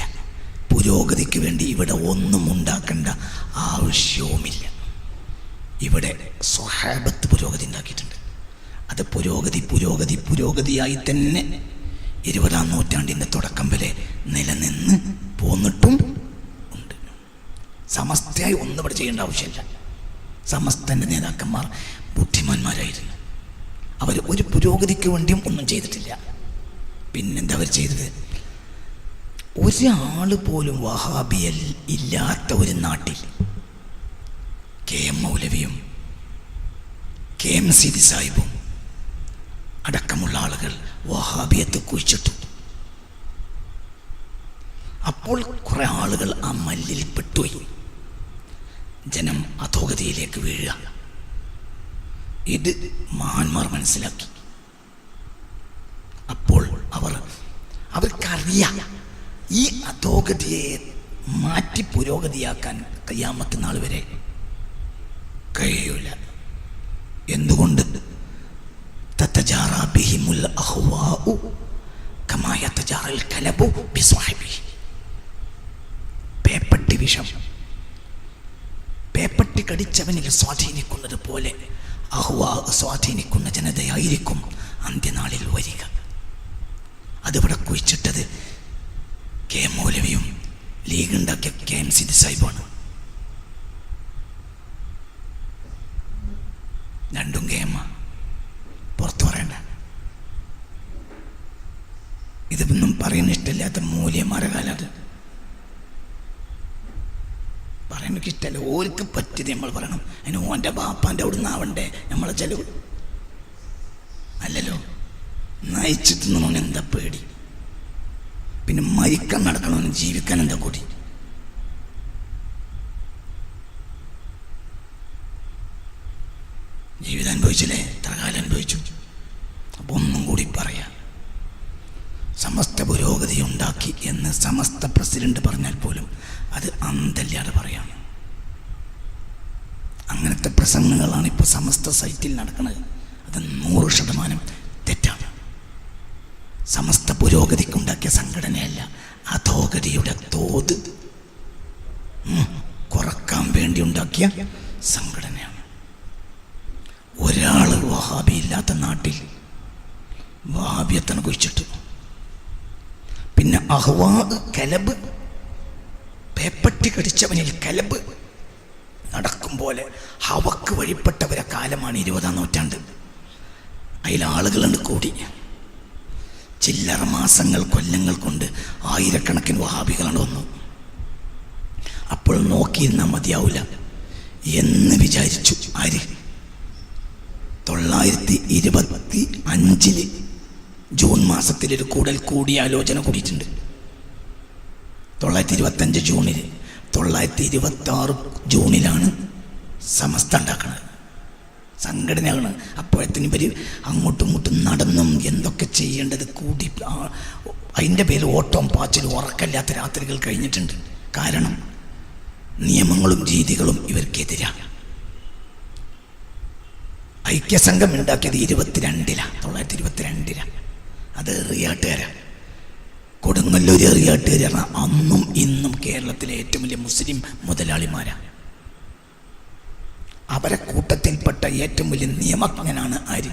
A: പുരോഗതിക്ക് വേണ്ടി ഇവിടെ ഒന്നും ഉണ്ടാക്കേണ്ട ആവശ്യവുമില്ല. ഇവിടെ സ്വഹാബത്ത് പുരോഗതി ഉണ്ടാക്കിയിട്ടുണ്ട്. അത് പുരോഗതിയായി തന്നെ 20ാം നൂറ്റാണ്ടിൻ്റെ തുടക്കം വരെ നിലനിന്ന് പോന്നിട്ടും ഉണ്ട്. സമസ്തയായി ഒന്നും ഇവിടെ ചെയ്യേണ്ട ആവശ്യമില്ല. സമസ്തൻ്റെ നേതാക്കന്മാർ ബുദ്ധിമാന്മാരായിരുന്നു. അവർ ഒരു പുരോഗതിക്ക് വേണ്ടിയും ഒന്നും ചെയ്തിട്ടില്ല. പിന്നെന്താ അവർ ചെയ്തത്? ഒരാൾ പോലും വഹാബിയൽ ഇല്ലാത്ത ഒരു നാട്ടിൽ KM മൗലവിയും KMCD സാഹിബും അടക്കമുള്ള ആളുകൾ വഹാബിയത്ത് കുഴിച്ചിട്ടു. അപ്പോൾ കുറെ ആളുകൾ ആ മല്ലിൽ പെട്ടുപോയി. ജനം അധോഗതിയിലേക്ക് വീഴുക. ഇത് മഹാന്മാർ മനസ്സിലാക്കി. അപ്പോൾ അവർക്കറിയാം ഈ അധോഗതിയെ മാറ്റി പുരോഗതിയാക്കാൻ ഖിയാമത്ത് നാൾ വരെ കഴിയൂല. എന്തുകൊണ്ട്? തതജാറാ ബിഹിമുൽ അഹ്വാഉ കമാ യതജാറൽ കലബു ബിസ്വാഹിബിഹി. പേപ്പട്ടി വിഷം പേപ്പട്ടി കടിച്ചവനിൽ സ്വാധീനിക്കുന്നത് പോലെ അഹ്വാ സ്വാധീനിക്കുന്ന ജനതയായിരിക്കും അന്ത്യനാളിൽ വരിക. അതിവിടെ കുഴിച്ചിട്ടത് കെ മൗലവിയും ലീഗ് ഉണ്ടാക്കിയ KMC സാഹിബാണ്. രണ്ടും കേമ പുറത്തു പറയണ്ട. ഇതൊന്നും പറയുന്ന ഇഷ്ടമില്ലാത്ത മൂല്യന്മാരെ കാലത്ത് പറയാൻ എനിക്ക് ഇഷ്ടമല്ല. ഓർക്ക് പറ്റിയത് നമ്മൾ പറയണം. അതിന് ഓൻ്റെ ബാപ്പാൻ്റെ അവിടെ നിന്നാവണ്ടേ നമ്മളെ ചെലവ് അല്ലല്ലോ. നയിച്ചിട്ട് നമ്മൾ എന്താ പേടി? പിന്നെ മരിക്കാൻ നടക്കണമെന്ന് ജീവിക്കാൻ എന്താ കൂടി? ജീവിതം അനുഭവിച്ചില്ലേ? എത്ര കാലം അനുഭവിച്ചു? അപ്പൊ ഒന്നും കൂടി പറയാം. സമസ്ത പുരോഗതി ഉണ്ടാക്കി എന്ന് സമസ്ത പ്രസിഡന്റ് പറഞ്ഞാൽ പോലും അത് അന്തല്ലാതെ പറയാം. അങ്ങനത്തെ പ്രസംഗങ്ങളാണ് ഇപ്പോൾ സമസ്ത സൈറ്റിൽ നടക്കുന്നത്. അത് 100% തെറ്റാണ്. സമസ്ത പുരോഗതിക്കുണ്ടാക്കിയ സംഘടനയല്ല, അധോഗതിയുടെ തോത് കുറക്കാൻ വേണ്ടി ഉണ്ടാക്കിയ സംഘടനയാണ്. ഒരാൾ വഹാബി ഇല്ലാത്ത നാട്ടിൽ വഹാബിയത്തനെ കുറിച്ചിട്ട് പിന്നെ അഹ്വാ കലബ് പേപ്പട്ടി കടിച്ചവനിൽ കലബ് നടക്കും പോലെ ഹവക്ക് വഴിപ്പെട്ടവരെ കാലമാണ് 20-ാം നൂറ്റാണ്ട്. അതിൽ ആളുകളുണ്ട് കൂടി. ചില്ലറ മാസങ്ങൾ കൊല്ലങ്ങൾ കൊണ്ട് ആയിരക്കണക്കിന് വഹാബികളാണ് വന്നു. അപ്പോൾ നോക്കിയിരുന്നാൽ മതിയാവില്ല എന്ന് വിചാരിച്ചു. ആര്? 925 ജൂൺ മാസത്തിലൊരു കൂടിയാലോചന കൂടിയിട്ടുണ്ട്. 925 ജൂണിൽ 926 ജൂണിലാണ് സമസ്ത ഉണ്ടാക്കുന്നത്, സംഘടനയാണ്. അപ്പോഴത്തേന് ഇവർ അങ്ങോട്ടും ഇങ്ങോട്ടും നടന്നും എന്തൊക്കെ ചെയ്യേണ്ടത് കൂടി അതിൻ്റെ പേരിൽ ഓട്ടവും പാച്ചിലും ഉറക്കമില്ലാത്ത രാത്രികൾ കഴിഞ്ഞിട്ടുണ്ട്. കാരണം നിയമങ്ങളും രീതികളും ഇവർക്കെതിരാണ്. ഐക്യസംഘം ഉണ്ടാക്കിയത് 1922 അത് എറിയാട്ടുകാരാണ്. കൊടുങ്ങല്ലൂർ എറിയാട്ടുകാരാണ് അന്നും ഇന്നും കേരളത്തിലെ ഏറ്റവും വലിയ മുസ്ലിം മുതലാളിമാരാണ്. അവരെ കൂട്ടത്തിൽപ്പെട്ട ഏറ്റവും വലിയ നിയമജ്ഞനാണ് ആര്?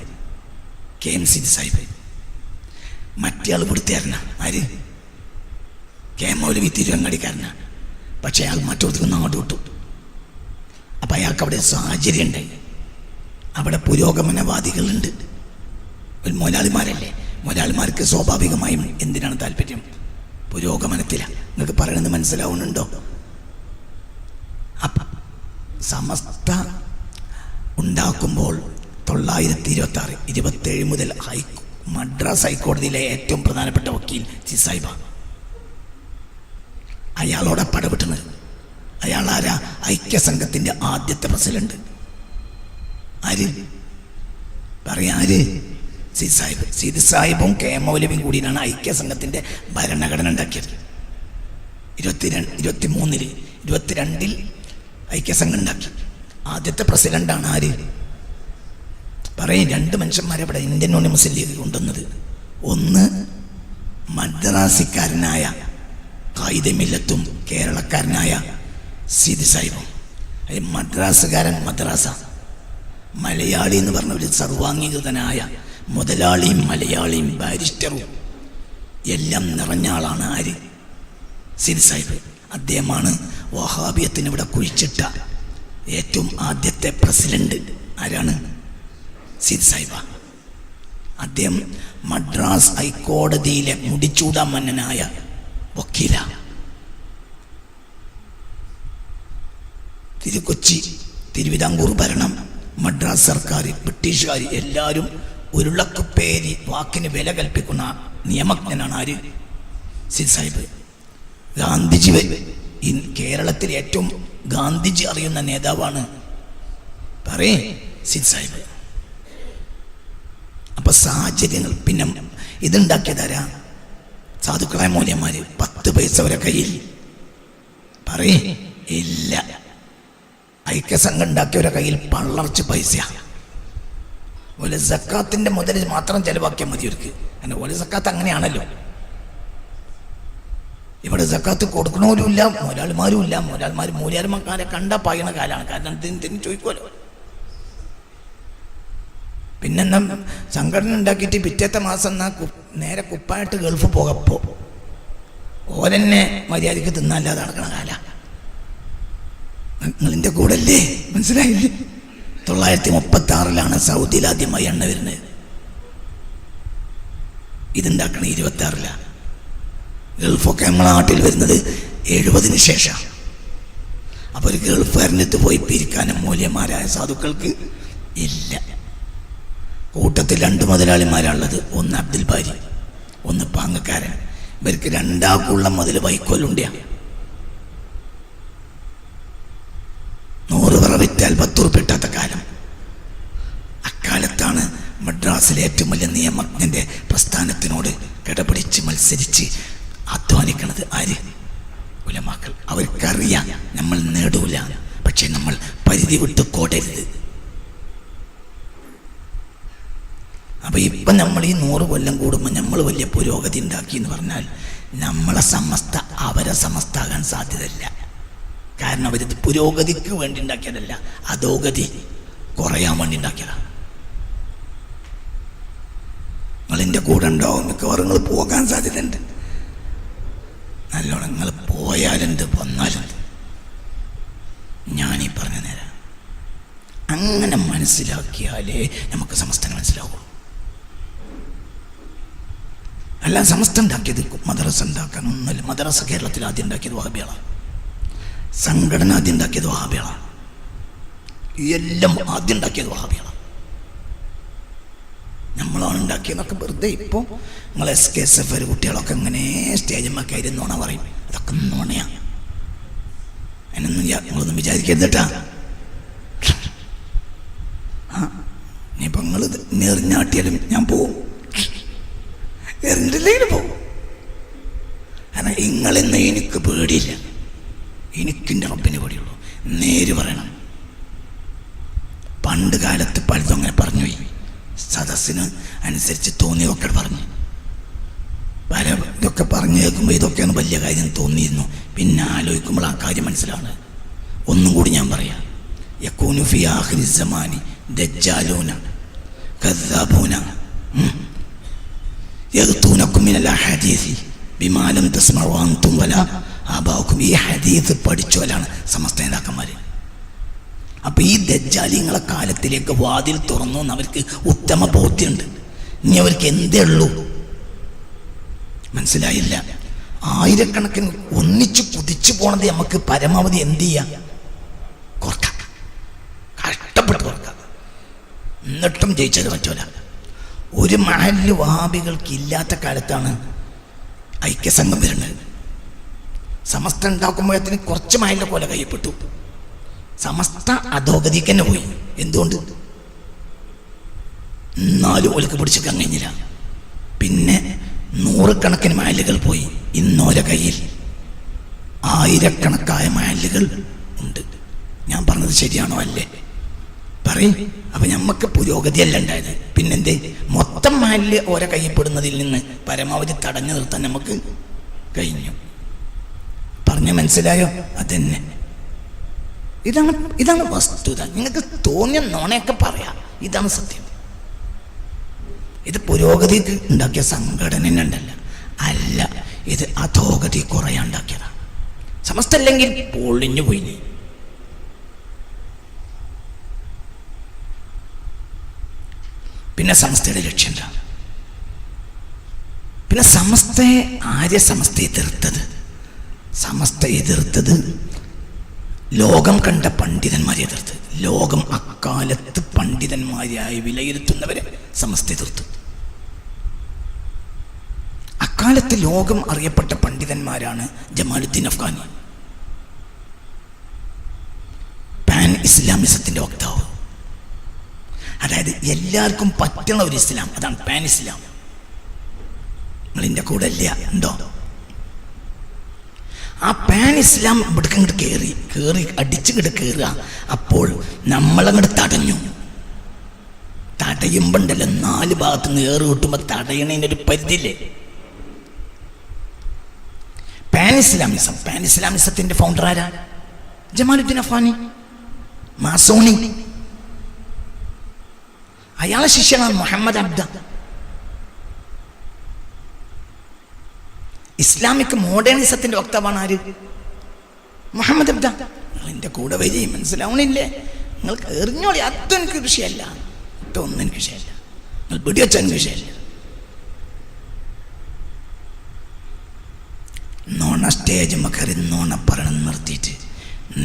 A: KMC സാഹിബ്. മറ്റേ ആൾ ഇവിടുത്തുകാരനാ. ആര്? കെ മൗലവി തിരുവങ്ങാടിക്കാരനാണ്. പക്ഷെ അയാൾ മറ്റൊരുത്തർക്ക് നാട് വിട്ടു. അപ്പം അയാൾക്ക് അവിടെ സാഹചര്യം ഉണ്ടായി. അവിടെ പുരോഗമനവാദികളുണ്ട്. മുതലാളിമാരല്ലേ, മുതലാളിമാർക്ക് സ്വാഭാവികമായും എന്തിനാണ് താല്പര്യം? പുരോഗമനത്തിലാണ്. നിങ്ങൾക്ക് പറയണമെന്ന് മനസ്സിലാവുന്നുണ്ടോ? അപ്പം സമസ്ത ഉണ്ടാക്കുമ്പോൾ 926 27 മുതൽ മദ്രാസ് ഹൈക്കോടതിയിലെ ഏറ്റവും പ്രധാനപ്പെട്ട വക്കീൽ സാഹിബ അയാളോടെ പടപെട്ടുന്നത്. അയാൾ ആരാ? ഐക്യസംഘത്തിൻ്റെ ആദ്യത്തെ പ്രസിഡന്റ്. ആര് പറയാ? ആര്? സാഹിബ്. സീദ് സാഹിബും കെ മൗലവിയും കൂടിയാണ് ഐക്യസംഘത്തിൻ്റെ ഭരണഘടന ഉണ്ടാക്കിയത്. 22 ഐക്യസംഘം ഉണ്ടാക്കി. ആദ്യത്തെ പ്രസിഡന്റാണ് ആര്? പറയും. 2 മനുഷ്യന്മാരെ ഇവിടെ ഇന്ത്യൻ യൂണിയൻ മുസ്ലിം ലീഗ് കൊണ്ടുവന്നത്. ഒന്ന് മദ്രാസിക്കാരനായ ഖായിദെ മില്ലത്തും കേരളക്കാരനായ സീദ് സാഹിബും. മദ്രാസുകാരൻ മദ്രാസ, മലയാളി എന്ന് പറഞ്ഞ ഒരു സർവാംഗീകൃതനായ മുതലാളിയും മലയാളിയും ബാരിസ്റ്ററും എല്ലാം നിറഞ്ഞ ആളാണ് ആര്? സീദ് സാഹിബ്. അദ്ദേഹമാണ് വഹാബിയത്തിന് ഇവിടെ കുഴിച്ചിട്ട ഏറ്റവും ആദ്യത്തെ പ്രസിഡന്റ്. ആരാണ്? സീദ് സാഹിബ. അദ്ദേഹം മദ്രാസ് ഹൈക്കോടതിയിലെ മുടിച്ചൂടാ മന്നനായ വക്കീല. കൊച്ചി തിരുവിതാംകൂർ ഭരണം, മദ്രാസ് സർക്കാർ, ബ്രിട്ടീഷുകാർ എല്ലാവരും ഉരുളക്കുപ്പേരി വാക്കിന് വില കൽപ്പിക്കുന്ന നിയമജ്ഞനാണ് ആര്? സീദ് സാഹിബ്. ഗാന്ധിജി കേരളത്തിൽ ഏറ്റവും ഗാന്ധിജി അറിയുന്ന നേതാവാണ് പറയേ സിദ് സാഹിബ്. അപ്പൊ സാഹചര്യങ്ങൾ. പിന്നെ ഇതുണ്ടാക്കിയതാരാ? സാധുക്കളായ മൂല്യന്മാര്. 10 പൈസ അവരെ കയ്യിൽ പറയേ ഇല്ല. ഐക്യസംഘം ഉണ്ടാക്കിയവരെ കയ്യിൽ പള്ളർച്ച് പൈസ. ഒരു സക്കാത്തിന്റെ മുതൽ മാത്രം ചെലവാക്കിയാൽ മതി അവർക്ക്. അങ്ങനെ ഒരു സക്കാത്ത് അങ്ങനെയാണല്ലോ. ഇവിടെ സക്കാത്ത് കൊടുക്കണവരും ഇല്ല, മുതലാളിമാരും ഇല്ല. മുതലാളിമാർ മൂല്യാന്മാരെ കണ്ടാ പായണ കാലാണ്. കാരണം എന്തിനും ചോദിക്കുമല്ലോ. പിന്നെന്താ സംഘടന ഉണ്ടാക്കിയിട്ട് പിറ്റേത്തെ മാസം നേരെ കുപ്പായിട്ട് ഗൾഫ് പോകപ്പോ ഓരെന്നെ മര്യാദക്ക് തിന്നല്ലാതെ നടക്കണ കാല. നിങ്ങളിൻ്റെ കൂടെ അല്ലേ? മനസ്സിലായില്ലേ? 936 സൗദിയിൽ ആദ്യമായി എണ്ണ വരുന്നത്. ഇതുണ്ടാക്കണ 26. ഗൾഫൊക്കെ നമ്മളെ നാട്ടിൽ വരുന്നത് 70 ശേഷം. അപ്പോൾ ഒരു ഗൾഫുകാരനടുത്ത് പോയി പിരിക്കാനും മൂല്യന്മാരായ സാധുക്കൾക്ക് ഇല്ല. കൂട്ടത്തിൽ 2 മുതലാളിമാരാണുള്ളത്. ഒന്ന് അബ്ദുൽ ബാരി, ഒന്ന് പാങ്ങക്കാരൻ. ഇവർക്ക് രണ്ടാൾക്കുള്ള മുതൽ വൈക്കോലുണ്ടിയ. 100 പറ വിറ്റാൽ 10 ഉറുപ്പിക കിട്ടാത്ത കാലം. അക്കാലത്താണ് മദ്രാസിലെ ഏറ്റവും വലിയ നിയമജ്ഞന്റെ പ്രസ്ഥാനത്തിനോട് കിടപിടിച്ച് മത്സരിച്ച് അധ്വാനിക്കണത് ആര്? ഉലമാക്കൾ. അവർക്കറിയാം നമ്മൾ നേടൂല, പക്ഷെ നമ്മൾ പരിധി വിട്ട് കോടരുത്. അപ്പൊ ഇപ്പം നമ്മൾ ഈ 100 കൊല്ലം കൂടുമ്പോൾ നമ്മൾ വലിയ പുരോഗതി ഉണ്ടാക്കി എന്ന് പറഞ്ഞാൽ നമ്മളെ സമസ്ത അവരെ സമസ്താകാൻ സാധ്യതയില്ല. കാരണം അവരിത് പുരോഗതിക്ക് വേണ്ടി ഉണ്ടാക്കിയതല്ല, അധോഗതി കുറയാൻ വേണ്ടി ഉണ്ടാക്കിയതാണ്. നിങ്ങളെൻ്റെ കൂടെ ഉണ്ടാവും. മിക്കവാറും നിങ്ങൾ പോകാൻ സാധ്യതയുണ്ട്. നല്ലോണം നിങ്ങൾ പോയാലെന്ത് വന്നാലെന്ത് ഞാനീ പറഞ്ഞ നേരം. അങ്ങനെ മനസ്സിലാക്കിയാലേ നമുക്ക് സമസ്തനെ മനസ്സിലാവുള്ളൂ. എല്ലാം സമസ്ത ഉണ്ടാക്കിയത് മദ്രസ ഉണ്ടാക്കാനൊന്നുമില്ല. മദ്രസ കേരളത്തിൽ ആദ്യം ഉണ്ടാക്കിയത് വഹാബികളാണ്. സംഘടന ആദ്യം ഉണ്ടാക്കിയത് വഹാബികളാണ്. എല്ലാം ആദ്യം ഉണ്ടാക്കിയത് വഹാബികളാണ്. നമ്മളാണ് ഉണ്ടാക്കിയതൊക്കെ വെറുതെ. ഇപ്പോൾ നിങ്ങൾ SKSF കുട്ടികളൊക്കെ ഇങ്ങനെ സ്റ്റേജിന്മൊക്കെ ഇരുന്നോണ പറയും. അതൊക്കെ നോണയാണ്. അതിനൊന്നും നിങ്ങളൊന്നും വിചാരിക്കരുത് കേട്ടാ. ഇനിയിപ്പോൾ നിങ്ങൾ നേർഞ്ഞാട്ടിയാലും ഞാൻ പോവും, എറിഞ്ഞിട്ടില്ലെങ്കിലും പോവും. കാരണം നിങ്ങളെന്ന് എനിക്ക് പേടിയില്ല. എനിക്കെൻ്റെ റബ്ബിന് പേടിയുള്ളൂ. നേര് പറയണം. പണ്ട് കാലത്ത് പലതും അങ്ങനെ പറഞ്ഞു പോയി. സദസ്സിന് അനുസരിച്ച് തോന്നിയതൊക്കെ പറഞ്ഞു. പല ഇതൊക്കെ പറഞ്ഞു കേൾക്കുമ്പോൾ ഇതൊക്കെയാണ് വലിയ കാര്യം തോന്നിയിരുന്നു. പിന്നെ ആലോചിക്കുമ്പോൾ ആ കാര്യം മനസ്സിലാണ്. ഒന്നും കൂടി ഞാൻ പറയാം. യകൂനു ഫി ആഖിരി സമാനി ദജ്ജാലൂന കദ്ദാബൂന യഗ്തൂനകും മിനൽ അഹദീസി ബിമാ ലം തസ്മഉ അൻതും വലാ ആബാഉകും. ഈ ഹദീസ് പഠിച്ചോലാണ് സമസ്ത നേതാക്കന്മാർ. അപ്പൊ ഈ ദജ്ജാലിങ്ങളെ കാലത്തിലേക്ക് വാതിൽ തുറന്നു എന്ന് അവർക്ക് ഉത്തമ ബോധ്യമുണ്ട്. ഇനി അവർക്ക് എന്തേ ഉള്ളൂ? മനസ്സിലായില്ല. ആയിരക്കണക്കിന് ഒന്നിച്ചു കുതിച്ചു പോണത് നമുക്ക് പരമാവധി എന്ത് ചെയ്യാം? കുറക്കാം, കഷ്ടപ്പെട്ട് കുറക്കാം. എന്നിട്ടും ജയിച്ചത് പറ്റൂല. ഒരു മഹല്ല് വഹാബികൾക്ക് ഇല്ലാത്ത കാലത്താണ് ഐക്യസംഘം വരുന്നത്. സമസ്ത ഉണ്ടാക്കുമ്പോഴത്തിന് കുറച്ച് മഹല്ല് പോലെ കയ്യപ്പെട്ടു. സമസ്ത അധോഗതിക്ക് തന്നെ പോയി. എന്തുകൊണ്ട്? എന്നാലും ഒലുക്ക് പിടിച്ചെടുക്കാൻ കഴിഞ്ഞില്ല. പിന്നെ 100 കണക്കിന് മഹല്ലുകൾ പോയി. ഇന്നോരെ കയ്യിൽ 1000കണക്കായ മഹല്ലുകൾ ഉണ്ട്. ഞാൻ പറഞ്ഞത് ശരിയാണോ അല്ലേ? പറയും. അപ്പൊ നമുക്ക് പുരോഗതിയല്ല ഉണ്ടായത്. പിന്നെന്തേ? മൊത്തം മഹല്ല് ഓരോ കയ്യപ്പെടുന്നതിൽ നിന്ന് പരമാവധി തടഞ്ഞു നിർത്താൻ നമുക്ക് കഴിഞ്ഞു. പറഞ്ഞു മനസ്സിലായോ? അതന്നെ. ഇതാണ് വസ്തുത. നിങ്ങൾക്ക് തോന്നിയ നോണയൊക്കെ പറയാം. ഇതാണ് സത്യം. ഇത് പുരോഗതിക്ക് ഉണ്ടാക്കിയ സംഘടന ഉണ്ടല്ല, അല്ല. ഇത് അധോഗതി കുറയാൻ ഉണ്ടാക്കിയതാണ്. സമസ്ത അല്ലെങ്കിൽ പൊളിഞ്ഞു പോയി. പിന്നെ സമസ്തയുടെ ലക്ഷ്യം എന്താ? പിന്നെ സമസ്തയെ ആര്യ സമസ്ത എതിർത്തത്? സമസ്ത എതിർത്തത് ലോകം കണ്ട പണ്ഡിതന്മാരെ എതിർത്ത്. ലോകം അക്കാലത്ത് പണ്ഡിതന്മാരായി വിലയിരുത്തുന്നവരെ സമസ്ത എതിർത്തു. അക്കാലത്ത് ലോകം അറിയപ്പെട്ട പണ്ഡിതന്മാരാണ് ജമാലുദ്ദീൻ അഫ്ഗാനി, പാൻ ഇസ്ലാമിസത്തിൻ്റെ വക്താവ്. അതായത് എല്ലാവർക്കും പറ്റുന്ന ഒരു ഇസ്ലാം, അതാണ് പാൻ ഇസ്ലാം. നിങ്ങളിൻ്റെ കൂടെ ഇല്ല ഉണ്ടോ? ആ പാൻ ഇസ്ലാം ഇവിടെ ഇങ്ങോട്ട് കയറി അടിച്ചിങ്ങോട്ട് കയറുക. അപ്പോൾ നമ്മളങ്ങോട്ട് തടയുമ്പോണ്ടല്ലോ 4 ഭാഗത്ത് നിന്ന് ഏറ് കിട്ടുമ്പോൾ തടയണതിനൊരു പരിധിയില്ലേ. പാൻ ഇസ്ലാമിസത്തിന്റെ ഫൗണ്ടർ ആരാ? ജമാലുദ്ദീൻ അഫ്ഗാനി, മാസോണി. അയാളെ ശിഷ്യനാണ് മുഹമ്മദ് അബ്ദ. ഇസ്ലാമിക് മോഡേണിസത്തിന്റെ വക്താവാണ് ആര്? മുഹമ്മദ് അബ്ദ. നിങ്ങളെൻ്റെ കൂടെ വരി, മനസ്സിലാവണില്ലേ? നിങ്ങൾക്ക് എറിഞ്ഞോളി, അതും എനിക്ക് വിഷയമല്ല, ഒന്നും എനിക്ക് വിഷയമല്ല. നിങ്ങൾ പിടിവെച്ച എനിക്ക് വിഷയമല്ല. നോണ സ്റ്റേജുമ്പോൾ കയറി നോണ പറയണം നിർത്തിയിട്ട്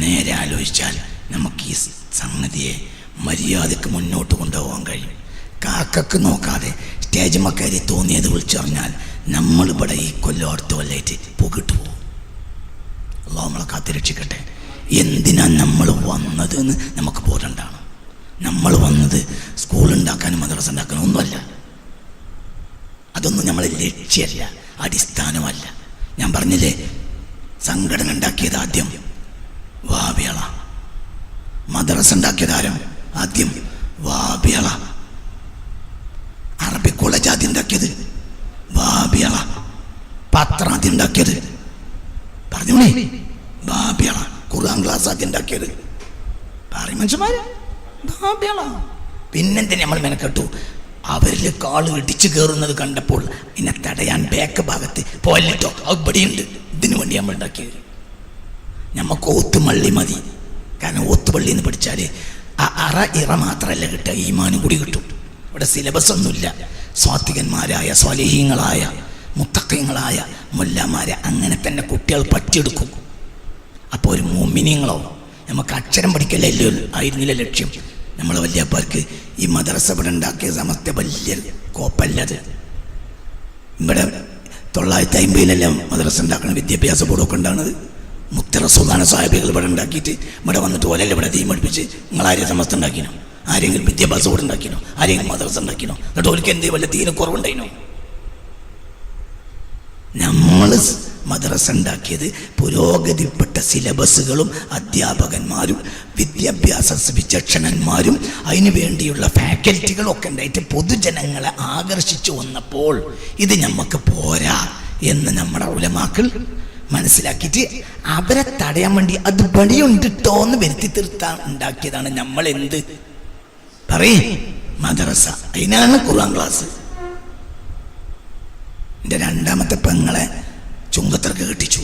A: നേരെ ആലോചിച്ചാൽ നമുക്ക് ഈ സംഗതിയെ മര്യാദക്ക് മുന്നോട്ട് കൊണ്ടുപോകാൻ കഴിയും. കാക്കക്ക് നോക്കാതെ സ്റ്റേജുമ്പോൾ കയറി തോന്നിയത് വിളിച്ചറിഞ്ഞാൽ നമ്മളിവിടെ ഈ കൊല്ലം അടുത്ത കൊല്ലായിട്ട് പുകിട്ട് പോകും. അള്ളാഹു നമ്മളെ കാത്തുരക്ഷിക്കട്ടെ. എന്തിനാ നമ്മൾ വന്നത് എന്ന് നമുക്ക് ബോധമുണ്ടാണ്. നമ്മൾ വന്നത് സ്കൂളുണ്ടാക്കാനും മദ്രസ ഉണ്ടാക്കാനും ഒന്നുമല്ല. അതൊന്നും നമ്മളെ ലക്ഷ്യമല്ല, അടിസ്ഥാനമല്ല. ഞാൻ പറഞ്ഞില്ലേ, സംഘടന ഉണ്ടാക്കിയത് ആദ്യം വാബിയള, മദ്രസ ഉണ്ടാക്കിയത് ആരും ആദ്യം വാബിയള, അറബി കോളേജ് ആദ്യം ഉണ്ടാക്കിയത് വാബിയള, പത്രം ആദ്യം ഉണ്ടാക്കിയത് പറഞ്ഞോളേ വാബിയള, ഖുർആൻ ക്ലാസ് ആദ്യം ഉണ്ടാക്കിയത് പറയും മനുഷ്യന്മാര് വാബിയള. പിന്നെന്തിനാ നമ്മൾ മെനക്കെട്ടു? അവരിൽ കാള് ഇടിച്ചു കയറുന്നത് കണ്ടപ്പോൾ എന്നെ തടയാൻ ബാക്ക് ഭാഗത്ത് പോയിട്ടോ അവിടെയുണ്ട്. ഇതിനു വേണ്ടി നമ്മൾ ഉണ്ടാക്കിയത്. നമുക്ക് ഓത്തുമള്ളി മതി. കാരണം ഓത്തുപള്ളി എന്ന് പഠിച്ചാൽ ആ ഇറ മാത്രമല്ല കിട്ടുക, ഈമാനും കൂടി കിട്ടും. ഇവിടെ സിലബസ് ഒന്നുമില്ല. സ്വാത്വികന്മാരായ സ്വാലിഹീങ്ങളായ മുത്തഖീങ്ങളായ മുല്ലമാരെ അങ്ങനെ തന്നെ കുട്ടികൾ പഠിച്ചെടുക്കും. അപ്പോൾ ഒരു മുഅ്മിനീങ്ങളോ നമുക്ക് അക്ഷരം പഠിക്കലല്ലോ ആയിരുന്നില്ല ലക്ഷ്യം. നമ്മളെ വലിയപ്പാർക്ക് ഈ മദ്രസ ഇവിടെ ഉണ്ടാക്കിയ സമസ്ത വലിയ കോപ്പല്ലത്. ഇവിടെ 950 മദ്രസ ഉണ്ടാക്കണ വിദ്യാഭ്യാസ ബോർഡൊക്കെ ഉണ്ടാകുന്നത്. മുത്തറസുദാന സാഹിബികൾ ഇവിടെ ഉണ്ടാക്കിയിട്ട് ഇവിടെ വന്നിട്ട് ഓലല്ല ഇവിടെ തീ പഠിപ്പിച്ച് നിങ്ങളാരെയും സമസ്ത ഉണ്ടാക്കിനോ? ആരെങ്കിലും വിദ്യാഭ്യാസ ബോർഡ് ഉണ്ടാക്കിനോ? ആരെങ്കിലും മദ്രസ ഉണ്ടാക്കിനോ? എന്നിട്ട് ഓർക്ക് എന്ത് വല്ല തീരെ കുറവുണ്ടായിനോ? നമ്മൾ മദ്രസ ഉണ്ടാക്കിയത് പുരോഗതിപ്പെട്ട സിലബസുകളും അധ്യാപകന്മാരും വിദ്യാഭ്യാസ വിചക്ഷണന്മാരും അതിനു വേണ്ടിയുള്ള ഫാക്കൽറ്റികളും ഒക്കെ ഉണ്ടായിട്ട് പൊതുജനങ്ങളെ ആകർഷിച്ചു വന്നപ്പോൾ ഇത് നമുക്ക് പോരാ എന്ന് നമ്മുടെ ഉലമാക്കൾ മനസ്സിലാക്കിയിട്ട് അവരെ തടയാൻ വേണ്ടി അത് പണിയുണ്ടിട്ടോ എന്ന് വരുത്തി തീർത്താൻ ഉണ്ടാക്കിയതാണ് നമ്മൾ എന്ത് പറയേ മദ്രസ. അതിനാണ് ഖുർആൻ ക്ലാസ്. എൻ്റെ 2ാമത്തെ പെങ്ങളെ ചുങ്കത്തർക്ക് കെട്ടിച്ചു.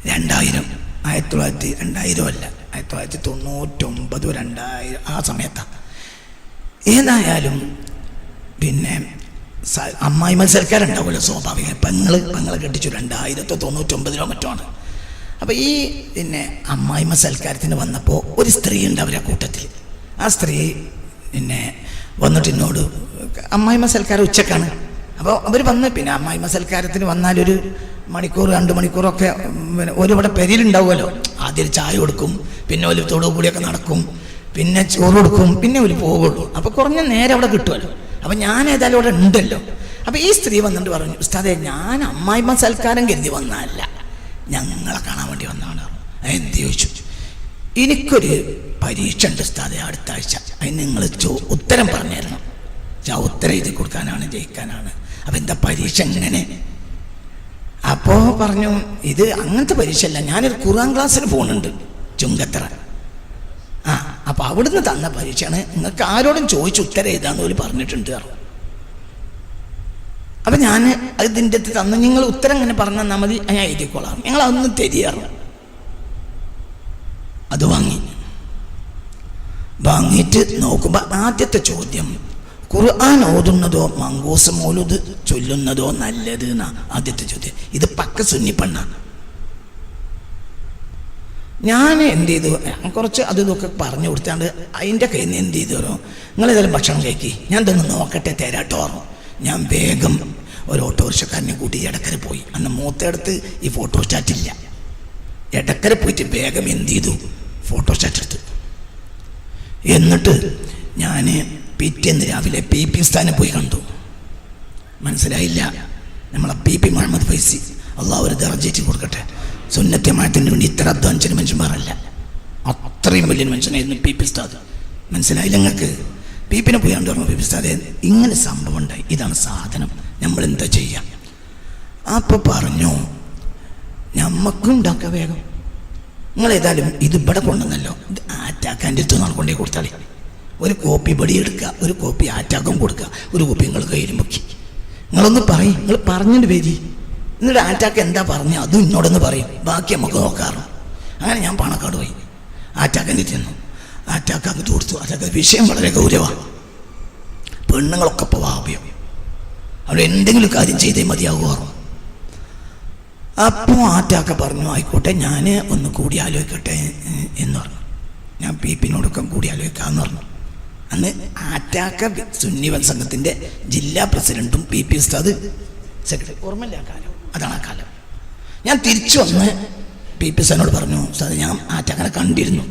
A: 1999 അല്ല, 1999 2000 ആ സമയത്താണ്. ഏതായാലും പിന്നെ അമ്മായി മത്സരക്കാരുണ്ടാവുമല്ലോ സ്വാഭാവികം. പെങ്ങളെ കെട്ടിച്ചു 1999 മറ്റോ ആണ്. അപ്പോൾ ഈ പിന്നെ അമ്മായി മത്സരക്കാരത്തിന് വന്നപ്പോൾ ഒരു സ്ത്രീ ഉണ്ട് അവരെ കൂട്ടത്തിൽ. ആ സ്ത്രീ പിന്നെ വന്നിട്ട് എന്നോട്, അമ്മായിമ്മ സൽക്കാരം ഉച്ചക്കാണ്. അപ്പോൾ അവർ വന്ന് പിന്നെ അമ്മായിമ്മ സൽക്കാരത്തിന് വന്നാലൊരു മണിക്കൂർ 2 മണിക്കൂറൊക്കെ ഇവിടെ പെരിയിലുണ്ടാവുമല്ലോ. ആദ്യം ചായ കൊടുക്കും, പിന്നെ ഒരു തൊടു കൂടിയൊക്കെ നടക്കും, പിന്നെ ചോറ് കൊടുക്കും, പിന്നെ ഒരു പോകുള്ളൂ. അപ്പോൾ കുറഞ്ഞ നേരം അവിടെ കിട്ടുമല്ലോ. അപ്പം ഞാൻ ഏതായാലും അവിടെ ഉണ്ടല്ലോ. അപ്പോൾ ഈ സ്ത്രീ വന്നിട്ട് പറഞ്ഞു, ഉസ്താദേ ഞാൻ അമ്മായിമ്മ സൽക്കാരം കരുതി വന്നതല്ല, ഞങ്ങളെ കാണാൻ വേണ്ടി വന്നതാണ്. എന്ത് ചോദിച്ചു? എനിക്കൊരു പരീക്ഷ ഉണ്ട് ഉസ്താദേ അടുത്ത ആഴ്ച, അതിന് നിങ്ങൾ ഉത്തരം പറഞ്ഞു തരണം. ഉത്തരം എഴുതി കൊടുക്കാനാണ്, ജയിക്കാനാണ്. അപ്പം എന്താ പരീക്ഷ എങ്ങനെ? അപ്പോൾ പറഞ്ഞു, ഇത് അങ്ങനത്തെ പരീക്ഷ അല്ല, ഞാനൊരു ഖുർആൻ ക്ലാസ്സിന് പോകുന്നുണ്ട് ചുങ്കത്തറ. അപ്പോൾ അവിടുന്ന് തന്ന പരീക്ഷയാണ്, നിങ്ങൾക്ക് ആരോടും ചോദിച്ച് ഉത്തരം എഴുതാന്ന് പോലും പറഞ്ഞിട്ടുണ്ട്. അപ്പം ഞാൻ ഇതിൻ്റെ അടുത്ത് തന്നു, നിങ്ങൾ ഉത്തരം ഇങ്ങനെ പറഞ്ഞു തന്നാൽ മതി, ഞാൻ എഴുതിക്കോളാം, ഞങ്ങൾ അതൊന്നും തരികയാണ്. അത് വാങ്ങിയിട്ട് നോക്കുമ്പോൾ ആദ്യത്തെ ചോദ്യം, ഖുർആൻ ഓതുന്നതോ മങ്കൂസ് മൗലൂദ് ചൊല്ലുന്നതോ നല്ലത് എന്നാ ആദ്യത്തെ ചോദ്യം. ഇത് പക്ക സുന്നി പെണ്ണാണ്. ഞാൻ എന്ത് ചെയ്തു, കുറച്ച് അത് ഇതൊക്കെ പറഞ്ഞു കൊടുത്താണ്ട് അതിൻ്റെ കയ്യിൽ നിന്ന് എന്ത് ചെയ്തോരോ, നിങ്ങളേതായാലും ഭക്ഷണം കഴിക്കി, ഞാൻ ഇതൊന്ന് നോക്കട്ടെ തരാട്ടോ. ഞാൻ വേഗം ഒരു ഓട്ടോറിക്ഷക്കാരനെ കൂട്ടി എടക്കര പോയി. അന്ന് മൂത്തടുത്ത് ഈ ഫോട്ടോ സ്റ്റാറ്റില്ല. എടക്കര പോയിട്ട് വേഗം എന്ത് ചെയ്തു, ഫോട്ടോ സ്റ്റാറ്റ് എടുത്തു. എന്നിട്ട് ഞാൻ പിറ്റേന്ന് രാവിലെ PP സ്ഥാനം പോയി കണ്ടു. മനസ്സിലായില്ല, നമ്മളെ PP മുഹമ്മദ് ഫൈസി, അള്ളാഹു ഒരു ദർജേറ്റ് കൊടുക്കട്ടെ. സുന്നത്യമായതിന് വേണ്ടി ഇത്ര അധ്വാനിച്ച മനുഷ്യന്മാരല്ല, അത്രയും വലിയ മനുഷ്യനായിരുന്നു PP ഉസ്താദ്. മനസ്സിലായില്ല നിങ്ങൾക്ക്? PP പോയി കണ്ടു പറഞ്ഞു, PP ഉസ്താദേ ഇങ്ങനെ സംഭവം ഉണ്ടായി, ഇതാണ് സാധനം, നമ്മൾ എന്താ ചെയ്യാം? അപ്പോൾ പറഞ്ഞു, ഞമ്മക്കും ഉണ്ടാക്കുക വേഗം. നിങ്ങൾ ഏതായാലും ഇത് ഇവിടെ കൊണ്ടുവന്നല്ലോ, ഇത് ആറ്റാക്കാൻ്റെ അടുത്ത് നാളെ കൊണ്ടേ കൊടുത്താളി. ഒരു കോപ്പി ബടി എടുക്കുക, ഒരു കോപ്പി ആറ്റാക്കും കൊടുക്കുക, ഒരു കോപ്പി നിങ്ങൾ കയ്യിലും വെക്കി. നിങ്ങളൊന്ന് പറയും, നിങ്ങൾ പറഞ്ഞിട്ട് വരി, എന്നിട്ട് ആറ്റാക്ക് എന്താ പറഞ്ഞത് അതും ഇന്നോടൊന്ന് പറയും, ബാക്കി നമുക്ക് നോക്കാറുണ്ട്. അങ്ങനെ ഞാൻ പാണക്കാട് പോയി, ആറ്റാക്കൻ്റെ ചെന്നു. ആറ്റാക്ക് അങ്ങ് കൊടുത്തു. ആറ്റാക്ക വിഷയം വളരെ ഗൗരവമാണ്. പെണ്ണുങ്ങളൊക്കെ ഇപ്പോൾ വാപിയോ, അവിടെ എന്തെങ്കിലും കാര്യം ചെയ്തേ മതിയാകുമാറും. അപ്പോൾ ആറ്റാക്ക പറഞ്ഞു, ആയിക്കോട്ടെ ഞാൻ ഒന്ന് കൂടി ആലോചിക്കട്ടെ എന്ന് പറഞ്ഞു. ഞാൻ PP-നോടൊക്കെ കൂടി ആലോചിക്കാമെന്ന് പറഞ്ഞു. അന്ന് ആറ്റാക്ക സുന്നി വൽ സംഘത്തിൻ്റെ ജില്ലാ പ്രസിഡന്റും PP ഉസ്താദ് സെക്രട്ടറി, ഓർമ്മയില്ല ആ കാലം, അതാണ് ആ കാലം. ഞാൻ തിരിച്ചു വന്ന് PP ഉസ്താദിനോട് പറഞ്ഞു, ഉസ്താദ് ഞാൻ ആറ്റാക്കനെ കണ്ടിരുന്നു,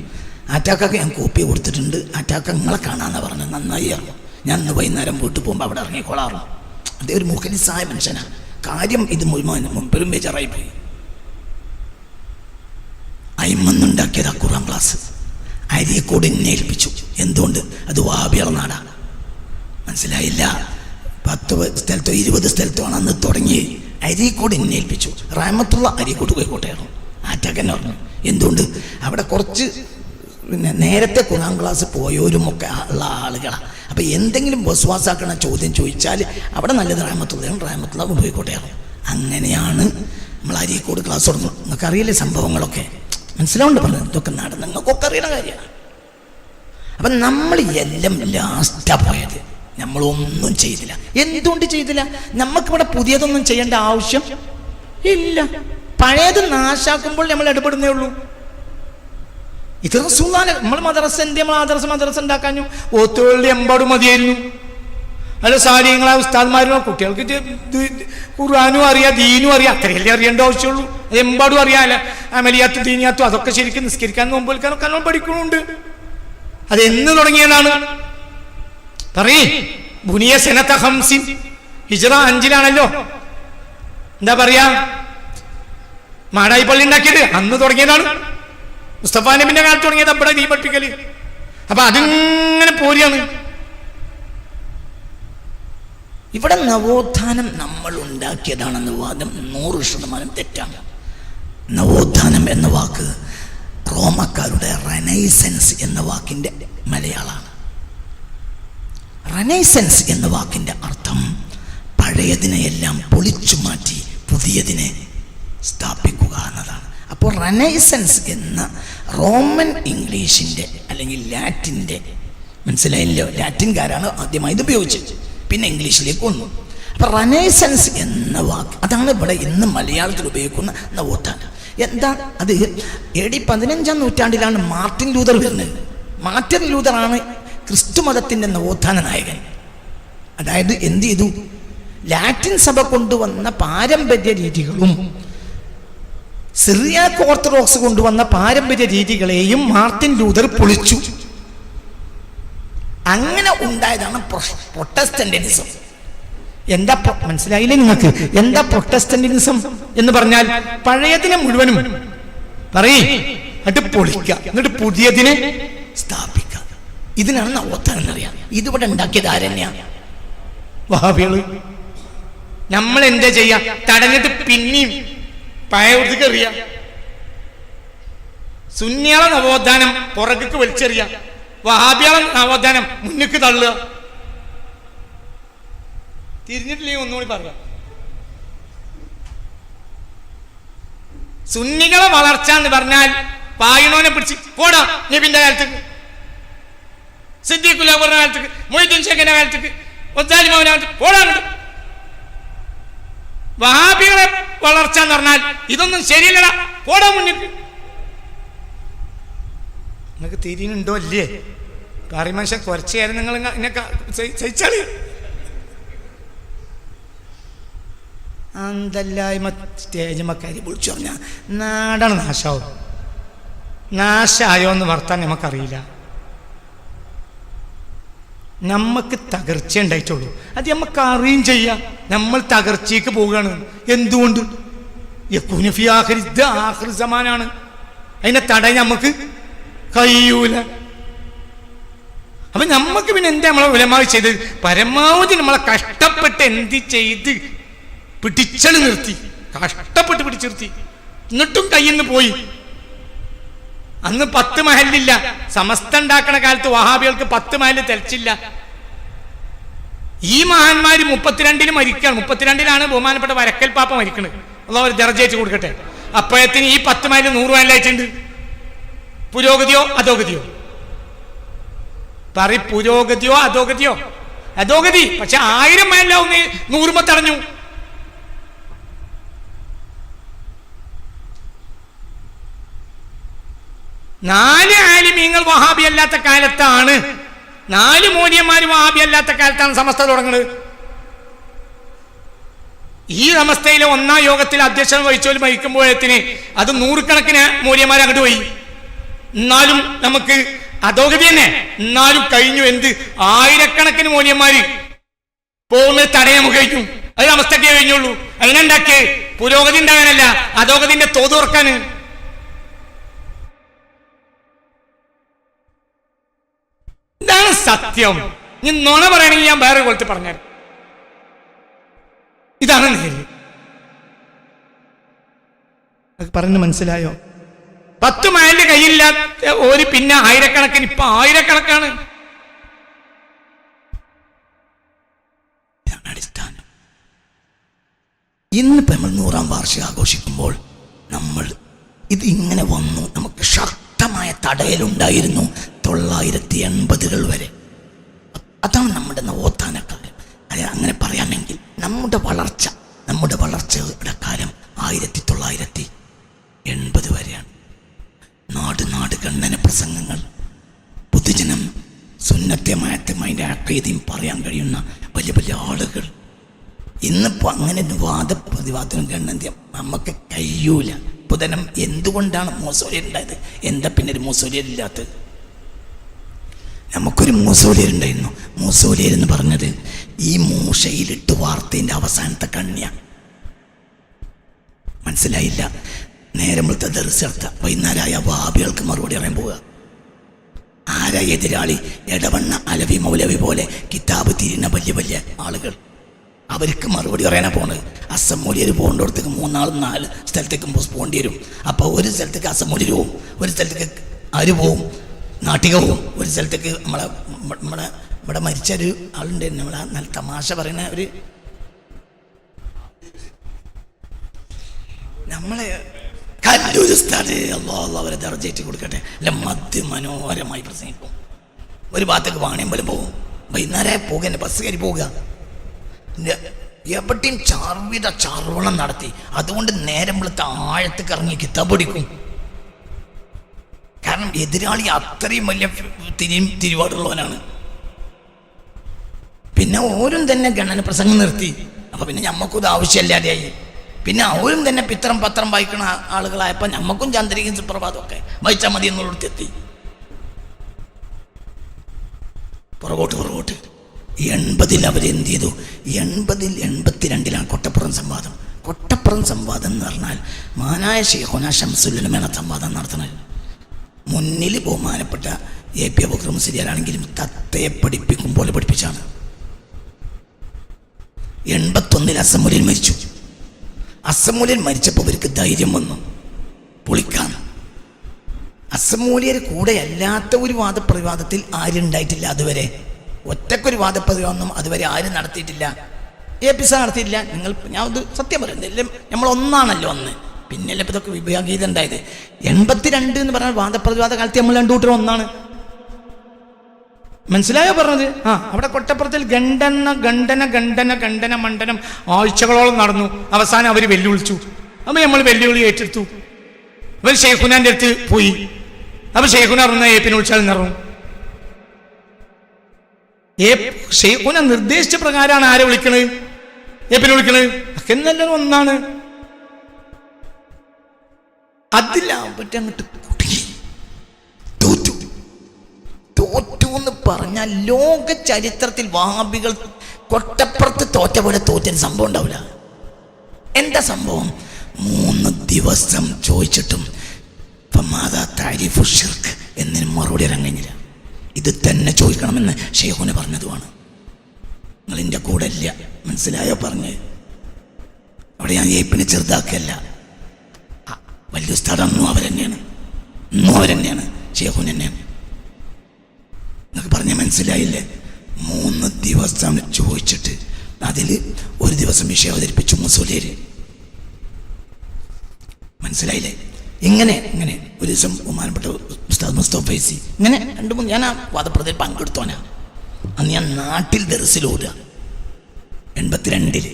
A: ആറ്റാക്കൊക്കെ ഞാൻ കോപ്പി കൊടുത്തിട്ടുണ്ട്, ആറ്റാക്ക നിങ്ങളെ കാണാമെന്ന് പറഞ്ഞു. നന്നായി അറിഞ്ഞു. ഞാൻ ഇന്ന് വൈകുന്നേരം വീട്ടിൽ പോകുമ്പോൾ അവിടെ ഇറങ്ങിക്കോളാറുള്ളൂ. അതേ ഒരു മുഖലിസായ മനുഷ്യനാണ്. കാര്യം ഇത് മുൻപരും ബേജാറായി പോയി. അയിമന്നുണ്ടാക്കിയത് ആ ഖുർആൻ ക്ലാസ് അരീക്കോട് എന്നെ ഏൽപ്പിച്ചു. എന്തുകൊണ്ട്? അത് വാബിയർ നാടാണ്. മനസ്സിലായില്ല? 10 സ്ഥലത്തോ 20 സ്ഥലത്തോ ആണ് അന്ന് തുടങ്ങി. അരീക്കോട് എന്നെ ഏൽപ്പിച്ചു. റഹ്മത്തുള്ള അരീക്കോട്ട് കോഴിക്കോട്ടെയാണ്. ആറ്റാക്കന്നെ പറഞ്ഞു. എന്തുകൊണ്ട്? അവിടെ കുറച്ച് നേരത്തെ ഖുർആൻ ക്ലാസ് പോയവരുമൊക്കെ ഉള്ള ആളുകളാണ്. അപ്പം എന്തെങ്കിലും വസ്വാസാക്കണ ചോദ്യം ചോദിച്ചാൽ അവിടെ നല്ലത് റഹ്മത്തുള്ള കോഴിക്കോട്ടെയാണ്. അങ്ങനെയാണ് നമ്മൾ അരീക്കോട് ക്ലാസ് തുടങ്ങുന്നത്. നിങ്ങൾക്ക് അറിയില്ലേ സംഭവങ്ങളൊക്കെ? മനസ്സിലാവുണ്ട് പറഞ്ഞത്? ഇതൊക്കെ നടന്ന് നിങ്ങൾക്കൊക്കെ അറിയണ കാര്യമാണ്. അപ്പം നമ്മൾ എല്ലാം ലാസ്റ്റാണ് പോയത്. നമ്മളൊന്നും ചെയ്തില്ല. എന്തുകൊണ്ട് ചെയ്തില്ല? നമുക്കിവിടെ പുതിയതൊന്നും ചെയ്യേണ്ട ആവശ്യം ഇല്ല. പഴയത് നാശാക്കുമ്പോൾ നമ്മൾ ഇടപെടുന്നേ ഉള്ളൂ. ഇത് നമ്മൾ മദ്രസ ഉണ്ടാക്കാനും ഓത്തുകളുടെ എമ്പാടും മതിയായിരുന്നു. അല്ല സാരിങ്ങളെ ഉസ്താദ്മാരും കുട്ടികൾക്ക് ഖുർആനും അറിയാം, ദീനും അറിയാം, അത്രയല്ലേ അറിയേണ്ട ആവശ്യമുള്ളൂ. അത് എമ്പാടും അറിയാമല്ല. അമലിയാത്തും ദീനിയാത്തും അതൊക്കെ ശരിക്കും നിസ്കരിക്കാൻ നോമ്പ് വെക്കാനൊക്കെ നമ്മൾ പഠിക്കുന്നുണ്ട്. അത് എന്ന് തുടങ്ങിയതാണ്? പറയേ. ബുനിയ സനത 50 ഹിജ്റ 5-ലാണല്ലോ. എന്താ പറയാ, മാടായി പള്ളി ഉണ്ടാക്കിയത് അന്ന് തുടങ്ങിയതാണ്. മുസ്തഫ നബിന്റെ കാലത്ത് തുടങ്ങിയത് അവിടെ ദീ പഠിപ്പിക്കല്. അപ്പൊ അതിങ്ങനെ പോരിയാണ്. ഇവിടെ നവോത്ഥാനം നമ്മൾ ഉണ്ടാക്കിയതാണെന്ന വാദം 100% തെറ്റാണ്. നവോത്ഥാനം എന്ന വാക്ക് റോമക്കാരുടെ റെനൈസൻസ് എന്ന വാക്കിൻ്റെ മലയാളമാണ്. റെനൈസൻസ് എന്ന വാക്കിൻ്റെ അർത്ഥം പഴയതിനെയെല്ലാം പൊളിച്ചു മാറ്റി പുതിയതിനെ സ്ഥാപിക്കുക എന്നതാണ്. അപ്പോൾ റെനൈസൻസ് എന്ന റോമൻ ഇംഗ്ലീഷിൻ്റെ അല്ലെങ്കിൽ ലാറ്റിൻ്റെ, മനസ്സിലായില്ലോ, ലാറ്റിൻകാരാണ് ആദ്യമായി ഇത് ഉപയോഗിച്ചത്, പിന്നെ ഇംഗ്ലീഷിലേക്ക് വന്നു. അപ്പം റെനൈസൻസ് എന്ന വാക്ക് അതാണ് ഇവിടെ ഇന്ന് മലയാളത്തിൽ ഉപയോഗിക്കുന്ന നവോത്ഥാനം. എന്താ അത്? AD 15-ാം നൂറ്റാണ്ടിലാണ് മാർട്ടിൻ ലൂതർ വരുന്നത്. മാർട്ടിൻ ലൂതറാണ് ക്രിസ്തു മതത്തിൻ്റെ നവോത്ഥാന നായകൻ. അതായത് എന്ത് ചെയ്തു? ലാറ്റിൻ സഭ കൊണ്ടുവന്ന പാരമ്പര്യ രീതികളും സിറിയാക്ക് ഓർത്തഡോക്സ് കൊണ്ടുവന്ന പാരമ്പര്യ രീതികളെയും മാർട്ടിൻ ലൂതർ പൊളിച്ചു. അങ്ങനെ ഉണ്ടായതാണ് പ്രൊട്ടസ്റ്റന്റിനിസം. എന്താ മനസ്സിലായില്ലേ നിങ്ങൾക്ക്? എന്താ പ്രൊട്ടസ്റ്റന്റിനിസം എന്ന് പറഞ്ഞാൽ? പഴയതിനെ മുഴുവനും പറയേ എന്നിട്ട് പൊളിക്കുക, എന്നിട്ട് പുതിയതിനെ സ്ഥാപിക്കുക. ഇതിനാണ് നവോത്ഥാനം എന്നറിയാം. ഇതിവിടെ ഉണ്ടാക്കിയത് ആരെന്നെയാണ്? വഹാബികള്. നമ്മൾ എന്താ ചെയ്യാ? തടഞ്ഞിട്ട് പിന്നെയും പഴയവർക്ക് എറിയാം. സുന്നിയാളെ നവോത്ഥാനം പുറകേക്ക് വലിച്ചെറിയാം, വഹാബിയാളെ നവോത്ഥാനം മുന്നിക്ക് തള്ളുക. തിരിഞ്ഞിട്ടില്ലെങ്കിൽ ഒന്നുകൂടി പറയാം. സുന്നികളെ വളർച്ച എന്ന് പറഞ്ഞാൽ പായണോനെ പിടിച്ച് പോടാ നബിന്റെ കാലത്തേക്ക്, സിദ്ദീഖുൽ അക്ബറിന്റെ കാലത്തേക്ക്, മൊയ്തീൻ ഷേഖിന്റെ കാലത്തേക്ക്, ഒത്താലിമാവിന്റെ കാലത്തേക്ക് പോടാ. വഹാബികളെ വളർച്ച എന്ന് പറഞ്ഞാൽ ഇതൊന്നും ശരിയല്ലടാ, പോടാ മുന്നിൽ. നിങ്ങൾക്ക് തിരിയുന്നുണ്ടോ ഇല്ലേ? കാര്യമനുഷ്യ കുറച്ച് നേരം നിങ്ങൾ എന്നെ സഹിച്ചാളി. അന്തല്ലായ്മ സ്റ്റേജുമക്കാരി വിളിച്ചു പറഞ്ഞാൽ നാടാണ് നാശാവും. നാശായോ എന്ന് വർത്താൻ നമുക്കറിയില്ല. നമുക്ക് തകർച്ച ഉണ്ടായിട്ടുള്ളൂ. അത് നമുക്ക് അറിയും ചെയ്യാം. നമ്മൾ തകർച്ചയ്ക്ക് പോവുകയാണ്. എന്തുകൊണ്ട്? സമാനാണ്. അതിനെ തടയാൻ നമുക്ക് കഴിയൂല. അപ്പൊ നമുക്ക് പിന്നെ എന്താ നമ്മളെ ഉലമാവ് ചെയ്തത്? പരമാവധി നമ്മളെ കഷ്ടപ്പെട്ട് എന്ത് ചെയ്ത് പിടിച്ചള് നിർത്തി, കഷ്ടപ്പെട്ട് പിടിച്ചു നിർത്തി. എന്നിട്ടും കയ്യിൽ നിന്ന് പോയി. അന്ന് 10 മഹലില്ല. സമസ്ത ഉണ്ടാക്കണ കാലത്ത് വഹാബികൾക്ക് 10 മഹല് തെളിച്ചില്ല. ഈ മഹാന്മാര് 32-ന് മരിക്കുകയാണ്. 32-ലാണ് ബഹുമാനപ്പെട്ട വരക്കൽ പാപ്പ മരിക്കുന്നത്. അള്ളാഹു ഒരു ദർജ കൊടുക്കട്ടെ. അപ്പോഴത്തിന് ഈ 10 മൈൽ 100 മൈലായിട്ടുണ്ട്. പുരോഗതിയോ അധോഗതിയോ? പറ, പുരോഗതിയോ അധോഗതിയോ? അധോഗതി. പക്ഷെ 1000 മൈലാവും 100 തടഞ്ഞു. നാല് ആലിമീങ്ങൾ വഹാബി അല്ലാത്ത കാലത്താണ്, 4 മൗലവിമാര് വഹാബി അല്ലാത്ത കാലത്താണ് സമസ്ത തുടങ്ങുന്നത്. ഈ സമസ്തയിലെ 1-ാം യോഗത്തിൽ അധ്യക്ഷൻ വഹിച്ചോൽ മരിക്കുമ്പോഴത്തിന് അത് 100 കണക്കിന് മൗലവിമാർ അങ്ങോട്ട് പോയി. എന്നാലും നമുക്ക് അധോഗതി തന്നെ. എന്നാലും കഴിഞ്ഞു. എന്ത് 1000-കണക്കിന് മൗലവിമാര് പോകുന്നത് തടയാൻ നമുക്ക് കഴിഞ്ഞു. അത് സമസ്തയ്ക്കേ കഴിഞ്ഞുള്ളൂ. അതിനുണ്ടാക്കിയ പുരോഗതി ഉണ്ടാകാനല്ല, അധോഗതിന്റെ തോത് തുറക്കാന്. ഇതാണ് സത്യം. ഇനി നുണ പറയണമെങ്കിൽ ഞാൻ വേറെ കൊലത്ത് പറഞ്ഞാൽ ഇതാണ് നേര്. പറഞ്ഞു മനസ്സിലായോ? 10 മൈലിന്റെ കയ്യിലില്ലാത്ത ഒരു പിന്നെ 1000-കണക്കിന്, ഇപ്പൊ 1000-കണക്കാണ്. ഇതാണ് അടിസ്ഥാനം. ഇന്നിപ്പോ നമ്മൾ 100-ാം വാർഷികം ആഘോഷിക്കുമ്പോൾ നമ്മൾ ഇത് ഇങ്ങനെ വന്നു. നമുക്ക് ശക്തമായ തടയലുണ്ടായിരുന്നു 980-കൾ വരെ. അതാണ് നമ്മുടെ നവോത്ഥാനക്കാലം. അത് അങ്ങനെ പറയാമെങ്കിൽ നമ്മുടെ വളർച്ചയുടെ കാലം 1980 വരെയാണ്. നാട് ഗണ്ണന പ്രസംഗങ്ങൾ, പൊതുജനം സുന്നത്യമായത്തും അതിൻ്റെ അക്കീദയും പറയാൻ കഴിയുന്ന വലിയ വലിയ ആളുകൾ. ഇന്നിപ്പോൾ അങ്ങനെ വാദപ്രതിവാദത്തിനും ഗണ്ണന്ത്യം നമുക്ക് കഴിയൂല. പൊതുജനം എന്തുകൊണ്ടാണ് മൂസോലിയർ ഉണ്ടായത്? എന്താ പിന്നെ ഒരു മൂസോലിയർ ഇല്ലാത്തത്? നമുക്കൊരു മൂസോലിയർ ഉണ്ടായിരുന്നു. മൂസോലിയർ എന്ന് പറഞ്ഞത് ഈ മൂശയിലിട്ട് വാർത്തയുടെ അവസാനത്തെ കണ്ണിയ. മനസ്സിലായില്ല? നേരമ്പളത്തെ ദർശനത്തെ വൈകുന്നേരമായ വഹാബികൾക്ക് മറുപടി പറയാൻ പോവുക. ആരാ എതിരാളി? എടവണ്ണ അലവി മൗലവി പോലെ കിതാബ് തിരിയുന്ന വലിയ വലിയ ആളുകൾ. അവർക്ക് മറുപടി പറയാനാ പോണത്. അസമൂലിയർ പോകേണ്ടടത്തേക്ക് 3-4 സ്ഥലത്തേക്കും പോകേണ്ടി വരും. അപ്പോൾ ഒരു സ്ഥലത്തേക്ക് അസമൂലിയർ പോവും, ഒരു സ്ഥലത്തേക്ക് ആര് പോവും? നാട്ടിക പോവും. ഒരു സ്ഥലത്തേക്ക് ഇവിടെ മരിച്ചൊരു ആളുണ്ടായിരുന്നു. നമ്മളെ നല്ല തമാശ പറയുന്ന ഒരു നമ്മളെ കല്ലൂർ ഉസ്താദ്, അള്ളാഹു അവരെ ദർജയേറ്റ് കൊടുക്കട്ടെ. അല്ല, മനോഹരമായി പ്രസംഗിക്കും. ഒരു ഭാഗത്തേക്ക് വാണിയം പോലെ പോകും. വൈകുന്നേരം പോകുക, ബസ് കയറി പോവുക. എവിടെയും ചാർവണം നടത്തി. അതുകൊണ്ട് നേരം വെളുത്ത ആഴത്തേക്ക് ഇറങ്ങി കിതാബ് പഠിക്കും. കാരണം എതിരാളി അത്രയും വലിയ തിരുവാടുള്ളവനാണ്. പിന്നെ ഓരും തന്നെ ഗണന പ്രസംഗം നിർത്തി. അപ്പൊ പിന്നെ ഞമ്മക്കും ആവശ്യമില്ലാതെയായി. പിന്നെ അവരും തന്നെ പത്രം വായിക്കണ ആളുകളായപ്പോൾ ഞമ്മക്കും ചന്ദ്രികയും സുപ്രഭാതം ഒക്കെ വായിച്ചാൽ മതി എന്നുള്ളടത്തെത്തി. പുറകോട്ട് 80-ൽ അവരെന്ത് ചെയ്തു? 82-ലാണ് കൊട്ടപ്പുറം സംവാദം. കൊട്ടപ്പുറം സംവാദം എന്ന് പറഞ്ഞാൽ മഹാനായ ശൈഖുനാ ശംസുൽ ഉലമയാണ് സംവാദം നടത്തുന്നത്. മുന്നിൽ ബഹുമാനപ്പെട്ട AP അബൂബക്കർ മുസ്ലിയാരാണെങ്കിലും തത്തയെ പഠിപ്പിക്കും പോലെ പഠിപ്പിച്ചാണ്. 81-ൽ അസമൂലിയൻ മരിച്ചു. അസമൂലിയൻ മരിച്ചപ്പോൾ ഇവർക്ക് ധൈര്യം വന്നു പൊളിക്കാൻ. അസമൂലിയർ കൂടെ അല്ലാത്ത ഒരു വാദപ്രതിവാദത്തിൽ ആരുണ്ടായിട്ടില്ല അതുവരെ. ഒറ്റക്കൊരു വാദപ്രതിവാദം അതുവരെ ആരും നടത്തിയിട്ടില്ല. AP നടത്തിയിട്ടില്ല. ഞാൻ ഇത് സത്യം പറയുന്നത് നമ്മളൊന്നാണല്ലോ അന്ന്. പിന്നല്ലേ ഇപ്പം ഇതൊക്കെ വിഭാഗീയത ഉണ്ടായത്. 82 എന്ന് പറഞ്ഞാൽ വാദപ്രതിവാദ കാലത്ത് നമ്മൾ 2 കൂട്ടരും ഒന്നാണ്. മനസ്സിലായോ പറഞ്ഞത്? അവിടെ കൊട്ടപ്പുറത്തിൽ ഗണ്ഡന മണ്ഡനം ആഴ്ചകളോളം നടന്നു. അവസാനം അവർ വെല്ലുവിളിച്ചു. അപ്പം നമ്മൾ വെല്ലുവിളി ഏറ്റെടുത്തു. അവർ ഷെയ്ഖുനാന്റെ അടുത്ത് പോയി. അപ്പം ഷെയ്ഖുന പറഞ്ഞ AP വിളിച്ചാൽ നിറങ്ങും. ഷെയ്ഖുന നിർദ്ദേശിച്ച പ്രകാരമാണ് ആരെ വിളിക്കണത്? AP വിളിക്കണത്. എന്നെല്ലാം ഒന്നാണ്. അതിലാവട്ടെ അങ്ങോട്ട് കുടുങ്ങി, തോറ്റു. തോറ്റു എന്ന് പറഞ്ഞാൽ ലോക ചരിത്രത്തിൽ വഹാബികൾ കൊട്ടപ്പുറത്ത് തോറ്റ പോലെ തോറ്റൊരു സംഭവം ഉണ്ടാവില്ല. എന്താ സംഭവം? 3 ദിവസം ചോദിച്ചിട്ടും എന്നതിന് മറുപടി ഇറങ്ങാൻ കഴിഞ്ഞില്ല. ഇത് തന്നെ ചോദിക്കണമെന്ന് ഷെയ്ഖുന് പറഞ്ഞതുമാണ്. നിങ്ങൾ എൻ്റെ കൂടെ ഇല്ല, മനസ്സിലായോ പറഞ്ഞത്? അവിടെ ഞാൻ ഏപ്പിനെ ചെറുതാക്കല്ല. വലിയ ഉസ്താദ് അന്നും അവരെന്നെയാണ്, ഇന്നും അവരെന്നെയാണ്, ഷെയ്ഖുൻ തന്നെയാണ്. എന്നൊക്കെ പറഞ്ഞാൽ മനസ്സിലായില്ലേ? 3 ദിവസം ചോദിച്ചിട്ട് അതിൽ ഒരു ദിവസം വിഷയം അവതരിപ്പിച്ചു മുസോലിയര്. മനസ്സിലായില്ലേ? ഇങ്ങനെ ഒരു ദിവസം ബഹുമാനപ്പെട്ട ഉസ്താദ് മുസ്തഫ ഫൈസി ഇങ്ങനെ 2-3 ഞാൻ ആ വാദപ്രതിയിൽ പങ്കെടുത്തോനാ. അന്ന് ഞാൻ നാട്ടിൽ ദർസിൽ ഓടുക 82-ൽ.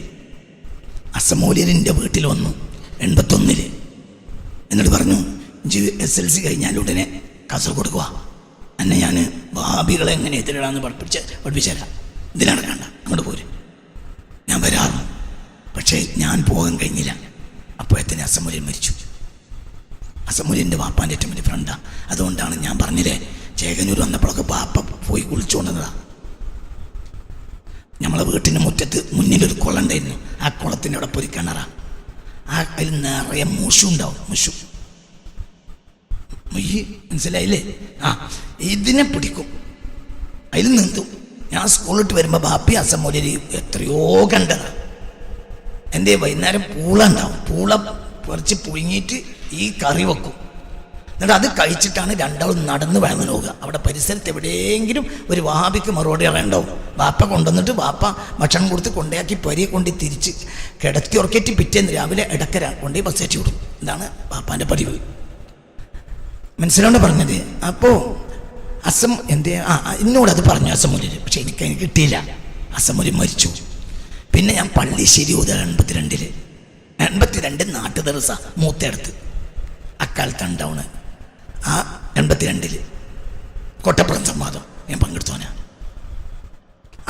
A: അസമൂലിയരിൻ്റെ വീട്ടിൽ വന്നു 81-ൽ. എന്നിട്ട് പറഞ്ഞു, SLC കഴിഞ്ഞാൽ ഉടനെ കാസർഗോഡ് പോവാ, എന്നെ ഞാൻ വഹാബികളെ എങ്ങനെ എതിരിടാന്ന് പഠിപ്പിച്ചുതരാം, ഇതിലടക്കണ്ട, അങ്ങോട്ട് പോര്. ഞാൻ വരാറും. പക്ഷേ ഞാൻ പോകാൻ കഴിഞ്ഞില്ല. അപ്പോഴത്തേന് അസമൂലിയൻ മരിച്ചു. അസമൂലിയൻ്റെ വാപ്പാൻ്റെ ഏറ്റവും വലിയ ഫ്രണ്ടാണ്. അതുകൊണ്ടാണ് ഞാൻ പറഞ്ഞില്ലേ, ചേകനൂർ വന്നപ്പോഴൊക്കെ വാപ്പ പോയി കുളിച്ചുകൊണ്ടതാണ്. നമ്മളെ വീട്ടിൻ്റെ മുറ്റത്ത് മുന്നിലൊരു കുളം ഉണ്ടായിരുന്നു. ആ കുളത്തിൻ്റെ അവിടെ പൊരി കിണറ. അതിൽ നിറയെ മുഷു ഉണ്ടാവും. മുഷു മനസ്സിലായില്ലേ? ഇതിനെ പിടിക്കും, അതിൽ നീന്തും. ഞാൻ സ്കൂളിട്ട് വരുമ്പോൾ ബാപ്പി അസമൂലിയർ എത്രയോ കണ്ടതാണ്. എൻ്റെ വൈകുന്നേരം പൂള ഉണ്ടാവും. പൂള പറിച്ച് പുഴുങ്ങിയിട്ട് ഈ കറി വെക്കും. എന്നിട്ട് അത് കഴിച്ചിട്ടാണ് രണ്ടാളും നടന്ന് വഴങ്ങി നോക്കുക. അവിടെ പരിസരത്ത് എവിടെയെങ്കിലും ഒരു വഹാബിക്ക് മറുപടി അറിയണ്ടാവും. ബാപ്പ കൊണ്ടുവന്നിട്ട് ബാപ്പ ഭക്ഷണം കൊടുത്ത് കൊണ്ടയാക്കി പരിയെ കൊണ്ട് തിരിച്ച് കിടത്തി ഉറക്കേറ്റി പിറ്റേന്ന് രാവിലെ ഇടക്കര കൊണ്ടേ ബസ് അയച്ചു വിടും. ഇതാണ് ബാപ്പാൻ്റെ പതിവ്. മനസ്സിലോണ്ട് പറഞ്ഞത്. അപ്പോൾ എന്നോട് അത് പറഞ്ഞു അസമൂലിൽ. പക്ഷെ എനിക്ക് കിട്ടിയില്ല. അസമൂലി മരിച്ചു. പിന്നെ ഞാൻ പള്ളിശ്ശേരി ഓതുക 82-ൽ. 82 നാട്ടു ദർസ മൂത്തടുത്ത് അക്കാലത്ത് ഉണ്ടാവുന്ന. ആ 82-ൽ കൊട്ടപ്പുറം സംവാദം ഞാൻ പങ്കെടുത്തോനാ.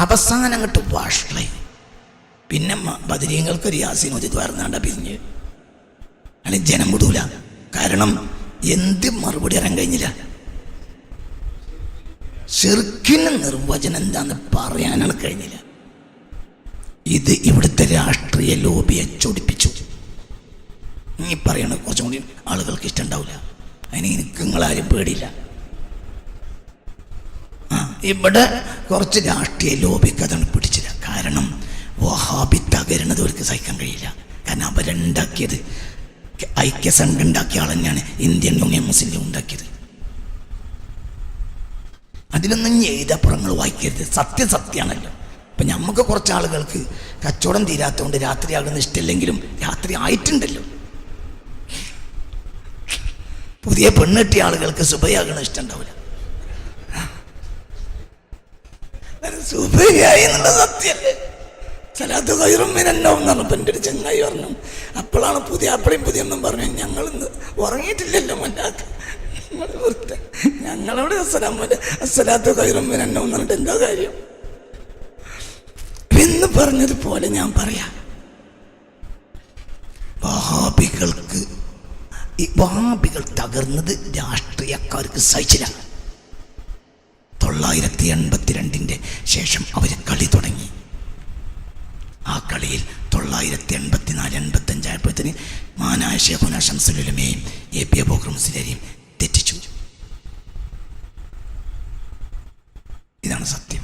A: അവസാനം അങ്ങോട്ട് വാഷളായി. പിന്നെ ബദരീങ്ങൾക്ക് യാസീൻ ഓതി ദ്വാരന്നാണ്ട പിരിഞ്ഞ്. അല്ലെങ്കിൽ ജനം വിടൂല. കാരണം എന്ത് മറുപടി അറിയാൻ കഴിഞ്ഞില്ല. ശിർക്കിന് നിർവചനം എന്താന്ന് പറയാനാണ് കഴിഞ്ഞില്ല. ഇത് ഇവിടുത്തെ രാഷ്ട്രീയ ലോബിയെ ചൊടിപ്പിച്ചു. ഈ പറയണ കുറച്ചും കൂടി ആളുകൾക്ക് ഇഷ്ടമുണ്ടാവില്ല. അതിന് എനിക്ക് നിങ്ങളാരും പേടിയില്ല. ഇവിടെ കുറച്ച് രാഷ്ട്രീയ ലോബിക്ക് അതാണ് പിടിച്ചില്ല. കാരണം വഹാബി തകരുന്നത് അവർക്ക് സഹിക്കാൻ കഴിയില്ല. കാരണം അവരുണ്ടാക്കിയത് ഐക്യസംഘം ഉണ്ടാക്കിയ ആൾ തന്നെയാണ് ഇന്ത്യൻ യൂണിയൻ മുസ്ലിം ലീഗ് ഉണ്ടാക്കിയത്. അതിലൊന്നും എഴുതപ്പുറങ്ങൾ വായിക്കരുത്. സത്യമാണല്ലോ. ഇപ്പം നമുക്ക് കുറച്ച് ആളുകൾക്ക് കച്ചവടം തീരാത്തതുകൊണ്ട് രാത്രി ആകുന്ന ഇഷ്ടമില്ലെങ്കിലും രാത്രി ആയിട്ടുണ്ടല്ലോ. പുതിയ പെണ്ണിട്ടിയ ആളുകൾക്ക് സുബയാകണ ഇഷ്ടം ഉണ്ടാവില്ല. സുബയായി എന്നുള്ള സത്യമല്ലേ? സലാത്ത് ഖൈറും മിനന്നൗം എന്ന് പറഞ്ഞപ്പോൾ എൻ്റെ ഒരു ചങ്ങായി പറഞ്ഞു. അപ്പോഴാണ് അപ്പളയും പുതിയൊന്നും പറഞ്ഞു. ഞങ്ങളിന്ന് ഉറങ്ങിയിട്ടില്ലല്ലോ മല്ലാത്ത ഞങ്ങളവിടെ അസ്സലാത്തു ഖൈറും മിനന്നൗം എന്ന് പറഞ്ഞിട്ട് എന്താ കാര്യം എന്ന് പറഞ്ഞതുപോലെ ഞാൻ പറയാം. വഹാബികൾ തകർന്നത് രാഷ്ട്രീയക്കാർക്ക് സഹിച്ചില്ല. 982 ശേഷം അവർ കളി തുടങ്ങി. ആ കളിയിൽ 984-85 ആയപ്പോഴത്തേന് മാനായ ശൈഖുന ശംസുൽ ഉലമയെയും AP അബൂബക്കർ മുസ്ലിയാരെയും തെറ്റിച്ചു. ഇതാണ് സത്യം.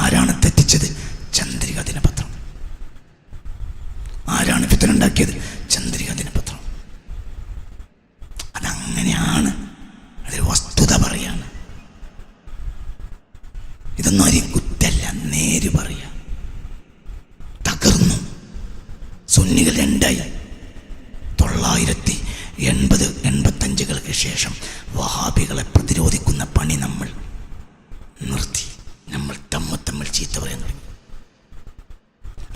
A: ആരാണ് തെറ്റിച്ചത്? ചന്ദ്രിക ദിനപത്രം. ആരാണ് ഫിത്ന ഉണ്ടാക്കിയത്? ചന്ദ്രിക ദിനപത്രം. അതങ്ങനെയാണ്. അതൊരു വസ്തുത പറയാണ്. ഇതൊന്നും ആരെയും കുറ്റല്ല, നേര് പറയാ. തകർന്നു. സുന്നികൾ രണ്ടായി. 980-85 ശേഷം വഹാബികളെ പ്രതിരോധിക്കുന്ന പണി നമ്മൾ നിർത്തി. നമ്മൾ തമ്മിൽ ചീത്ത പറയാൻ തുടങ്ങി.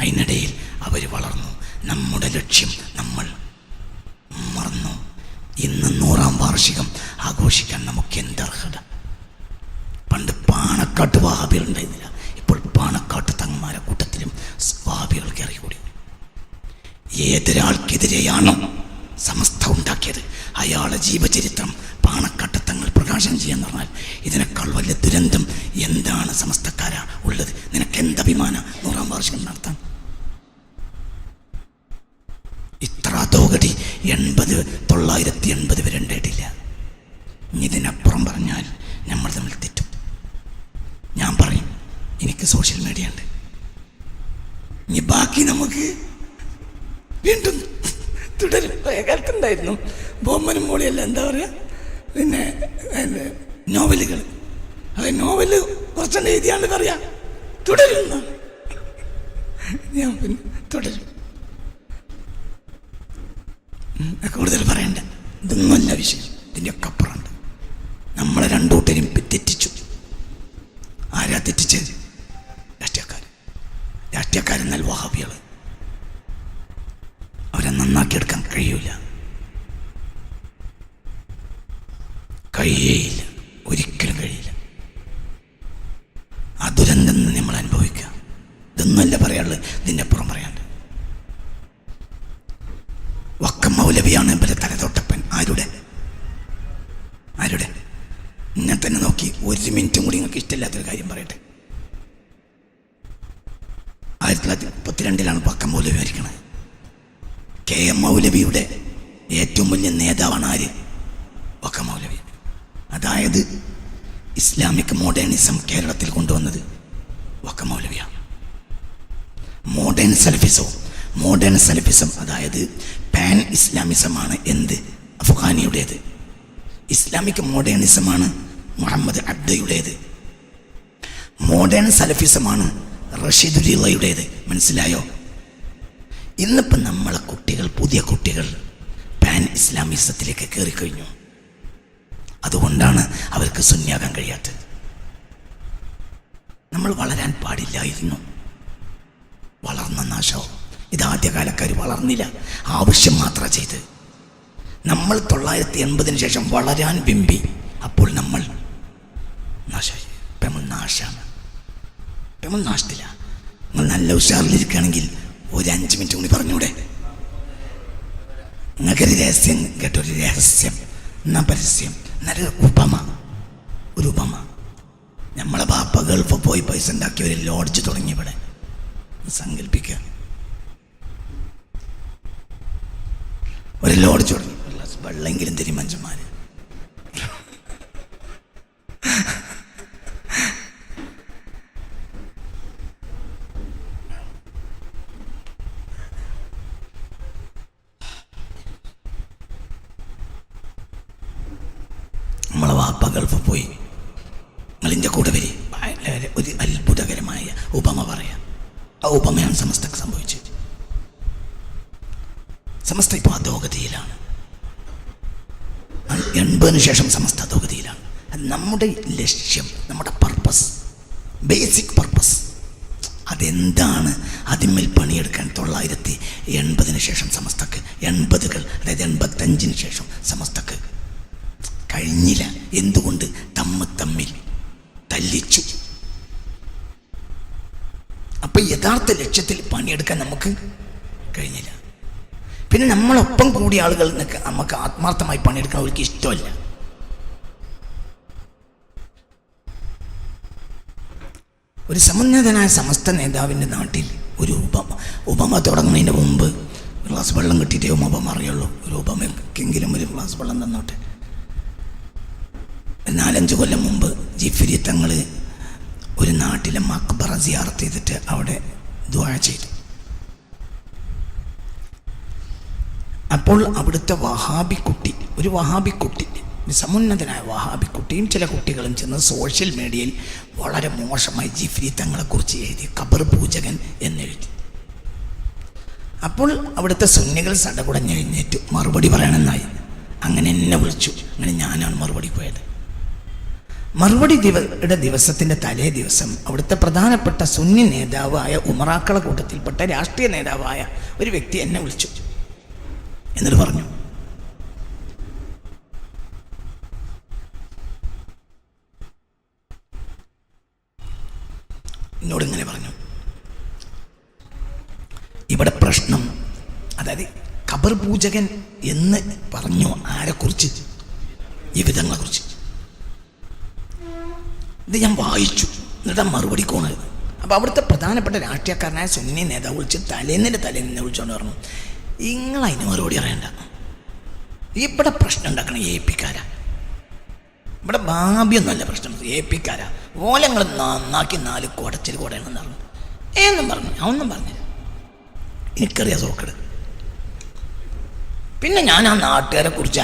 A: അതിനിടയിൽ അവർ വളർന്നു. നമ്മുടെ ലക്ഷ്യം നമ്മൾ മറന്നു. ഇന്ന് 100-ാം വാർഷികം ആഘോഷിക്കാൻ നമുക്ക് എന്തർഹത? പണ്ട് പാണക്കാട്ട് വഹാബികൾ ഉണ്ടായിരുന്നില്ല. ഇപ്പോൾ പാണക്കാട്ട് തങ്ങന്മാരെ കൂട്ടത്തിലും വഹാബികൾ കയറിക്കൂടി. ഏതൊരാൾക്കെതിരെയാണോ സമസ്ത ഉണ്ടാക്കിയത് അയാളെ ജീവചരിത്രം പാണക്കാട്ടത്തങ്ങൾ പ്രകാശനം ചെയ്യാന്ന് പറഞ്ഞാൽ ഇതിനേക്കാൾ വലിയ ദുരന്തം എന്താണ് സമസ്തക്കാരാ ഉള്ളത്? നിനക്ക് എന്തഭിമാനം 100-ാം വാർഷികം നടത്താൻ? ഇത്ര അധോഗതി 980 വരെ ഉണ്ടായിട്ടില്ല. ഇതിനപ്പുറം പറഞ്ഞാൽ നമ്മൾ തമ്മിൽ തെറ്റും. ഞാൻ പറയും, എനിക്ക് സോഷ്യൽ മീഡിയ ഉണ്ട്. ഇനി ബാക്കി നമുക്ക് വീണ്ടും തുടരും. കാലത്തുണ്ടായിരുന്നു ബൊമ്മനും മോളിയല്ല, എന്താ പറയുക, പിന്നെ നോവലുകൾ. അത് നോവല് കുറച്ചെണ്ണം എഴുതിയാണ്ട് പറയാം തുടരുന്ന. ഞാൻ പിന്നെ തുടരും. കൂടുതൽ പറയണ്ട, ഇതൊന്നുമല്ല വിഷയം. ഇതിൻ്റെയൊക്കെ അപ്പുറമുണ്ട്. നമ്മളെ രണ്ടൂട്ടരും തെറ്റിച്ചു. ആരാ തെറ്റിച്ചത്? രാഷ്ട്രീയക്കാരെന്നാൽ വഹാബികൾ. അവരെ നന്നാക്കിയെടുക്കാൻ കഴിയൂല, കഴിയേയില്ല, ഒരിക്കലും കഴിയില്ല. ആ ദുരന്തം നമ്മൾ അനുഭവിക്കുക. ഇതൊന്നുമല്ല പറയാനുള്ളത്, ഇതിൻ്റെ അപ്പുറം പറയാണ്ട്. വക്കം മൗലവിയാണ് ഇവരെ തലതൊട്ടപ്പൻ. ആരുടെ ഇങ്ങനെ തന്നെ നോക്കി 1 മിനിറ്റും കൂടി നിങ്ങൾക്ക് ഇഷ്ടമില്ലാത്തൊരു കാര്യം പറയട്ടെ. 1932 വക്കം മൗലവി മരിക്കണത്. KM മൗലവിയുടെ ഏറ്റവും വലിയ നേതാവാണ് ആര്? വക്കം മൗലവി. അതായത് ഇസ്ലാമിക് മോഡേണിസം കേരളത്തിൽ കൊണ്ടുവന്നത് വക്കം മൗലവിയാണ്. മോഡേൺ സലഫിസം അതായത് പാൻ ഇസ്ലാമിസമാണ് എന്ത്? അഫ്ഗാനിയുടേത്. ഇസ്ലാമിക് മോഡേണിസമാണ് മുഹമ്മദ് അബ്ദയുടേത്. മോഡേൺ സലഫിസമാണ് റഷീദ് റിളയുടേത്. മനസ്സിലായോ? ഇന്നിപ്പം നമ്മളെ കുട്ടികൾ, പുതിയ കുട്ടികൾ പാൻ ഇസ്ലാമിസത്തിലേക്ക് കയറിക്കഴിഞ്ഞു. അതുകൊണ്ടാണ് അവർക്ക് സുന്നിയാകാൻ കഴിയാത്തത്. നമ്മൾ വളരാൻ പാടില്ലായിരുന്നു. വളർന്ന നാശവും. ഇത് ആദ്യകാലക്കാർ വളർന്നില്ല, ആവശ്യം മാത്രം ചെയ്ത്. നമ്മൾ 980 ശേഷം വളരാൻ ബിംബി. അപ്പോൾ നമ്മൾ നാശമായി. ഇപ്പം നമ്മൾ നാശമാണ്. ഇപ്പം നമ്മൾ നാശത്തില്ല. നിങ്ങൾ നല്ല ഉഷാറിലിരിക്കുകയാണെങ്കിൽ ഒരു 5 മിനിറ്റ് കൂടി പറഞ്ഞൂടെ? നിങ്ങൾക്കൊരു രഹസ്യം കേട്ടൊരു രഹസ്യം, എന്നാ പരസ്യം, നല്ലൊരു ഒരു ഉപമ. നമ്മളെ ബാപ്പ ഗൾഫ് പോയി പൈസ ഉണ്ടാക്കി ഒരു ലോഡ്ജ് തുടങ്ങി. ഇവിടെ സങ്കല്പിക്കുക, ഒരു ലോഡ്ജ് തുടങ്ങി. വെള്ളമെങ്കിലും തരും മനുഷ്യന്മാര്. നമ്മളെ വാപ്പ ഗൾഫ് പോയി, നിങ്ങളിൻ്റെ കൂടെ വരി. ഒരു അത്ഭുതകരമായ ഉപമ പറയാം. ആ ഉപമയാണ് സമസ്തക്ക് സംഭവിച്ചത്. സമസ്ത ഇപ്പോൾ അധോഗതിയിലാണ്. 80 ശേഷം സമസ്ത അധോഗതിയിലാണ്. നമ്മുടെ ലക്ഷ്യം, നമ്മുടെ പർപ്പസ്, ബേസിക് പർപ്പസ് അതെന്താണ്? അതിന്മേൽ പണിയെടുക്കാൻ 980 ശേഷം സമസ്തക്ക്, 80-കൾ അതായത് 85 ശേഷം സമസ്തക്ക് കഴിഞ്ഞില്ല. എന്തുകൊണ്ട്? തമ്മിൽ തല്ലിച്ചു. അപ്പൊ യഥാർത്ഥ ലക്ഷ്യത്തിൽ പണിയെടുക്കാൻ നമുക്ക് കഴിഞ്ഞില്ല. പിന്നെ നമ്മളൊപ്പം കൂടിയ ആളുകൾ നമുക്ക് ആത്മാർത്ഥമായി പണിയെടുക്കാൻ അവർക്ക് ഇഷ്ടമല്ല. ഒരു സമുന്നതനായ സമസ്ത നേതാവിൻ്റെ നാട്ടിൽ ഒരു ഉപമ തുടങ്ങുന്നതിന് മുമ്പ് ഒരു ഗ്ലാസ് വെള്ളം കിട്ടിയിട്ടേ ഉപമ അറിയുള്ളൂ. ഒരു ഉപമക്കെങ്കിലും ഒരു ഗ്ലാസ് വെള്ളം തന്നോട്ടെ. 4-5 കൊല്ലം മുമ്പ് ജിഫ്രി തങ്ങൾ ഒരു നാട്ടിലെ മക്ബറ സിയാറത്ത് ചെയ്തിട്ട് അവിടെ ദുആ ചെയ്തു. അപ്പോൾ അവിടുത്തെ ഒരു വഹാബിക്കുട്ടി, സമുന്നതനായ വഹാബിക്കുട്ടിയും ചില കുട്ടികളും ചെന്ന് സോഷ്യൽ മീഡിയയിൽ വളരെ മോശമായി ജിഫ്രി തങ്ങളെക്കുറിച്ച് എഴുതി, ഖബർ പൂജകൻ എന്നെഴുതി. അപ്പോൾ അവിടുത്തെ സുന്നികൾ സടകുടഞ്ഞെഴുന്നേറ്റു മറുപടി പറയണമെന്നായി. അങ്ങനെ എന്നെ വിളിച്ചു. അങ്ങനെ ഞാനാണ് മറുപടി പോയത്. മറുപടിയുടെ ദിവസത്തിൻ്റെ തലേ ദിവസം അവിടുത്തെ പ്രധാനപ്പെട്ട സുന്നി നേതാവായ ഉമറാക്കളെ കൂട്ടത്തിൽപ്പെട്ട രാഷ്ട്രീയ നേതാവായ ഒരു വ്യക്തി എന്നെ വിളിച്ചു. എന്നിട്ട് പറഞ്ഞു, എന്നോട് ഇങ്ങനെ പറഞ്ഞു, ഇവിടെ പ്രശ്നം അതായത് ഖബർ പൂജകൻ എന്ന് പറഞ്ഞു ആരെക്കുറിച്ച്? ഈ വിധങ്ങളെക്കുറിച്ച്. ഇത് ഞാൻ വായിച്ചു, എന്നിട്ട് മറുപടി കോണത്. അപ്പോൾ അവിടുത്തെ പ്രധാനപ്പെട്ട രാഷ്ട്രീയക്കാരനായ സുന്നി നേതാവ് വിളിച്ച് തലേന്നിൻ്റെ വിളിച്ചുകൊണ്ട് പറഞ്ഞു, നിങ്ങളതിന് മറുപടി അറിയണ്ട, ഇവിടെ പ്രശ്നം ഉണ്ടാക്കണം എ പിക്കാരാ, ഇവിടെ ഭാവിയൊന്നുമല്ല പ്രശ്നം, എ പിക്കാരാ, ഓലങ്ങൾ നന്നാക്കി 4 കുടച്ചിൽ കൂടെയാണെന്ന് പറഞ്ഞു. എന്നും പറഞ്ഞു. ഒന്നും പറഞ്ഞില്ല, എനിക്കറിയാം സോക്കട്. പിന്നെ ഞാൻ ആ നാട്ടുകാരെ കുറിച്ച്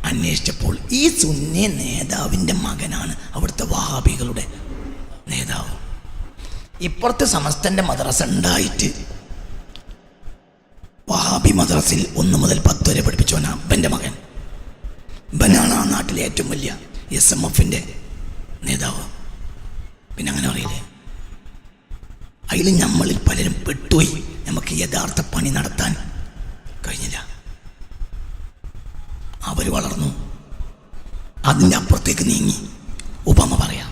A: അന്വേഷിച്ചപ്പോൾ ഈ സുന്നി നേതാവിൻ്റെ മകനാണ് അവിടുത്തെ വഹാബികളുടെ നേതാവ്. ഇപ്പുറത്ത് സമസ്തൻ്റെ മദ്രസ ഉണ്ടായിട്ട് വഹാബി മദ്രസയിൽ 1 മുതൽ 10 വരെ പഠിപ്പിച്ചവനാ അപ്പൻ്റെ മകൻ. ബനാണ് ആ നാട്ടിലെ ഏറ്റവും വലിയ SMFൻ്റെ നേതാവ്. പിന്നെ അങ്ങനെ അറിയില്ലേ, അതിൽ നമ്മളിൽ പലരും പെട്ടുപോയി. നമുക്ക് യഥാർത്ഥ പണി നടത്താൻ കഴിഞ്ഞില്ല. അവർ വളർന്നു, അതിൻ്റെ അപ്പുറത്തേക്ക് നീങ്ങി. ഉപമ പറയാം.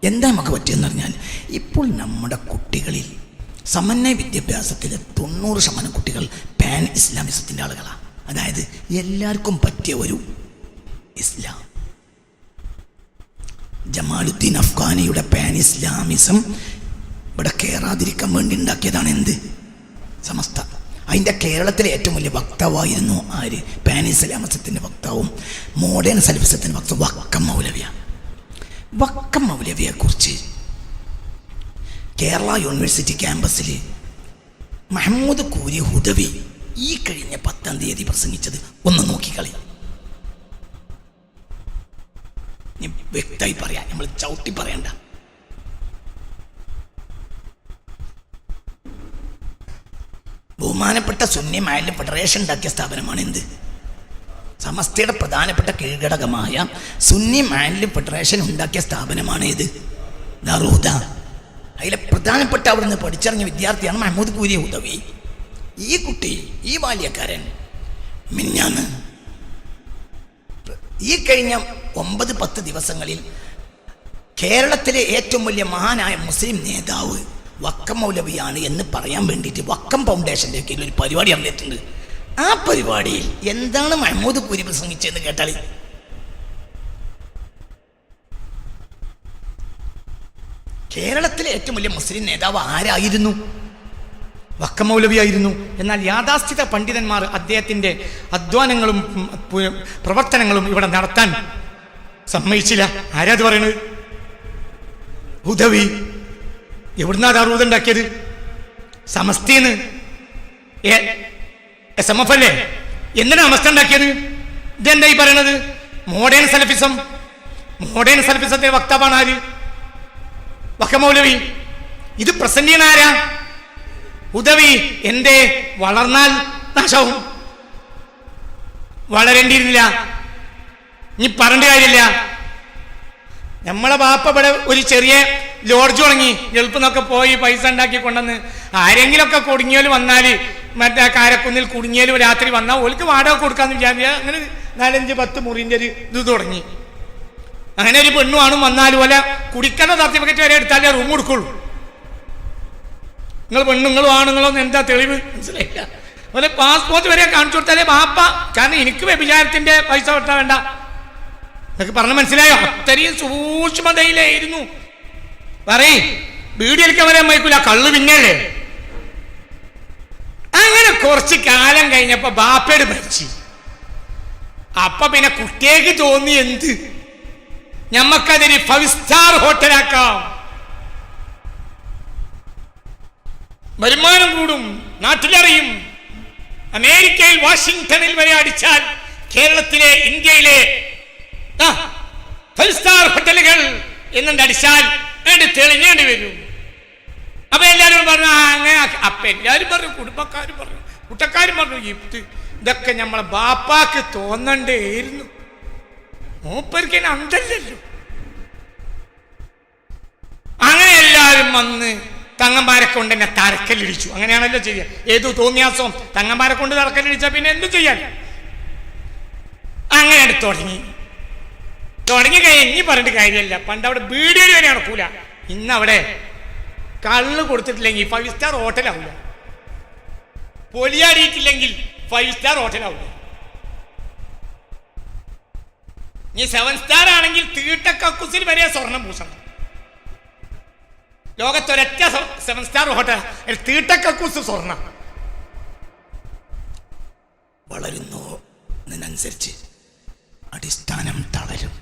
A: എന്താ നമുക്ക് പറ്റിയെന്ന് പറഞ്ഞാൽ, ഇപ്പോൾ നമ്മുടെ കുട്ടികളിൽ സമന്വയ വിദ്യാഭ്യാസത്തിലെ 90% കുട്ടികൾ പാൻ ഇസ്ലാമിസത്തിൻ്റെ ആളുകളാണ്. അതായത് എല്ലാവർക്കും പറ്റിയ ഒരു ഇസ്ലാം. ജമാലുദ്ദീൻ അഫ്ഗാനിയുടെ പാൻ ഇസ്ലാമിസം ഇവിടെ കയറാതിരിക്കാൻ വേണ്ടി ഉണ്ടാക്കിയതാണ് എന്ത്? സമസ്ത. അതിൻ്റെ കേരളത്തിലെ ഏറ്റവും വലിയ വക്താവായിരുന്നു ആര്? പാൻ ഇസ്ലാമിസത്തിൻ്റെ വക്താവും മോഡേൺ സലഫിസത്തിൻ്റെ വക്താവും വക്കം മൗലവിയാണ്. വക്കം മൗലവിയെക്കുറിച്ച് കേരള യൂണിവേഴ്സിറ്റി ക്യാമ്പസിൽ മഹമ്മൂദ് കൂരി ഹുദവി ഈ കഴിഞ്ഞ 10-ാം തീയതി പ്രസംഗിച്ചത് ഒന്ന് നോക്കിക്കളി. വ്യക്തമായി പറയാം, നമ്മൾ ചവിട്ടി പറയണ്ട. ബഹുമാനപ്പെട്ട സുന്നി മഹല്ല് ഫെഡറേഷൻ ഉണ്ടാക്കിയ സ്ഥാപനമാണ് എന്ത്? സമസ്തയുടെ പ്രധാനപ്പെട്ട കീഴ്ഘടകമായ സുന്നി മഹല്ല് ഫെഡറേഷൻ ഉണ്ടാക്കിയ സ്ഥാപനമാണ് ഇത്, ദാറുൽ. അതിലെ പ്രധാനപ്പെട്ട അവിടുന്ന് പഠിച്ചിറങ്ങിയ വിദ്യാർത്ഥിയാണ് മഹമ്മൂദ് കൂരി ഹുദവി. ഈ കുട്ടി, ഈ ബാല്യക്കാരൻ മിഞ്ഞാന്ന് ഈ കഴിഞ്ഞ 9-10 ദിവസങ്ങളിൽ കേരളത്തിലെ ഏറ്റവും വലിയ മഹാനായ മുസ്ലിം നേതാവ് വക്കം മൗലവിയാണ് എന്ന് പറയാൻ വേണ്ടിയിട്ട് വക്കം ഫൗണ്ടേഷൻ്റെ കീഴിൽ ഒരു പരിപാടി നടന്നിട്ടുണ്ട്. ആ പരിപാടിയിൽ എന്താണ് മഹമ്മൂദ് കൂരി പ്രസംഗിച്ചതെന്ന് കേട്ടാൽ, കേരളത്തിലെ ഏറ്റവും വലിയ മുസ്ലിം നേതാവ് ആരായിരുന്നു? വക്കം മൗലവിയായിരുന്നു. എന്നാൽ യാഥാസ്ഥിത പണ്ഡിതന്മാർ അദ്ദേഹത്തിൻ്റെ അധ്വാനങ്ങളും പ്രവർത്തനങ്ങളും ഇവിടെ നടത്താൻ സമ്മതിച്ചില്ല. ആരാത് പറയണത്? ഹുദവി. എവിടുന്നാ ദാറൂദ് ഉണ്ടാക്കിയത്? സമസ്തീന്ന്. SMF അല്ലേ? എന്തിനാ സമസ്ത ഉണ്ടാക്കിയത്? ഇതെന്താ ഈ പറയണത്? Modern Salafism. മോഡേൺ സലഫിസത്തെ വക്താവാണ് ആര്? വക്കം മൗലവി. ഇത് പ്രസന്റ് ചെയ്യണ ആരാ? ഹുദവി. എന്തേ? വളർന്നാൽ നാശവും. വളരേണ്ടിയിരുന്നില്ല. ഇനി പറഞ്ഞ കാര്യമില്ല. നമ്മളെ ബാപ്പ ഇവിടെ ഒരു ചെറിയ ലോഡ്ജ് തുടങ്ങി, ഗൾഫിൽ നിന്നൊക്കെ പോയി പൈസ ഉണ്ടാക്കി കൊണ്ടുവന്ന് ആരെങ്കിലുമൊക്കെ കുടുങ്ങിയാലും വന്നാൽ, മറ്റേ കാരക്കുന്നിൽ കുടുങ്ങിയാലും രാത്രി വന്നാൽ ഓൾക്ക് വാടക കൊടുക്കാന്ന് വിചാരിക്കുക. അങ്ങനെ 4-5-10 മുറിൻ്റെ ഒരു ഇത് തുടങ്ങി. അങ്ങനെ ഒരു പെണ്ണു ആണും വന്നാലും പോലെ കുടിക്കുന്ന സർട്ടിഫിക്കറ്റ് വരെ എടുത്താലേ റൂം കൊടുക്കുള്ളൂ. നിങ്ങൾ പെണ്ണുങ്ങളും ആണുങ്ങളൊന്നും എന്താ തെളിവ്? മനസ്സിലായില്ല. അതുപോലെ പാസ്പോർട്ട് വരെ കാണിച്ചു കൊടുത്താലേ ബാപ്പ, കാരണം എനിക്ക് വ്യഭിചാരത്തിൻ്റെ പൈസ കൊടുത്താൽ വേണ്ട എന്നൊക്കെ പറഞ്ഞ് മനസ്സിലായോ? അത്രയും സൂക്ഷ്മതയിലായിരുന്നു. പറയും വീടിയൊക്കെ വരാൻ വയ്ക്കൂല, കള്ളു പിന്നല്ലേ. അങ്ങനെ കുറച്ച് കാലം കഴിഞ്ഞപ്പോ ബാപ്പയോട് മരിച്ചു. അപ്പൊ പിന്നെ കുട്ടിയേക്ക് തോന്നി എന്ത്, ഞമ്മക്കതിന് 5 സ്റ്റാർ ഹോട്ടലാക്കാം, വരുമാനം കൂടും, നാട്ടിലറിയും. അമേരിക്കയിൽ വാഷിംഗ്ടണിൽ വരെ അടിച്ചാൽ കേരളത്തിലെ, ഇന്ത്യയിലെ 5 സ്റ്റാർ ഹോട്ടലുകൾ എന്നുണ്ട് അടിച്ചാൽ വേണ്ടി തെളിഞ്ഞേണ്ടി വരും. അപ്പൊ എല്ലാവരും പറഞ്ഞു അങ്ങനെ. അപ്പൊ എല്ലാവരും പറഞ്ഞു, കുടുംബക്കാരും പറഞ്ഞു, കൂട്ടക്കാരും പറഞ്ഞു, ഇതൊക്കെ നമ്മളെ ബാപ്പാക്ക് തോന്നണ്ടേയിരുന്നു, മൂപ്പർക്ക് അന്തല്ലല്ലോ. അങ്ങനെ എല്ലാവരും വന്ന് തങ്ങന്മാരെ കൊണ്ട് എന്നെ തറക്കല്ലിടിച്ചു. അങ്ങനെയാണല്ലോ ചെയ്യുക. ഏതു തോന്നിയാസവും തങ്ങന്മാരെ കൊണ്ട് തറക്കല്ലിടിച്ചാൽ പിന്നെ എന്തും ചെയ്യാൻ. അങ്ങനെ തുടങ്ങി കഴിഞ്ഞ് പറഞ്ഞിട്ട് കാര്യമില്ല. പണ്ട് അവിടെ വീഡിയോ വരെ നടക്കൂല. ഇന്നവിടെ കള്ള് കൊടുത്തിട്ടില്ലെങ്കിൽ 5 സ്റ്റാർ ഹോട്ടലാവില്ല.
B: പൊലിയാടിയിട്ടില്ലെങ്കിൽ 5 സ്റ്റാർ ഹോട്ടലാവും. ഇനി 7 സ്റ്റാർ ആണെങ്കിൽ തീട്ടക്കക്കുസിൽ വരെ സ്വർണം പൂശണം. ലോകത്തൊരൊറ്റ 7 സ്റ്റാർ ഹോട്ടൽ തീട്ടക്കക്കൂസ് സ്വർണം.
A: വളരുന്നതിനനുസരിച്ച് അടിസ്ഥാനം തളരും.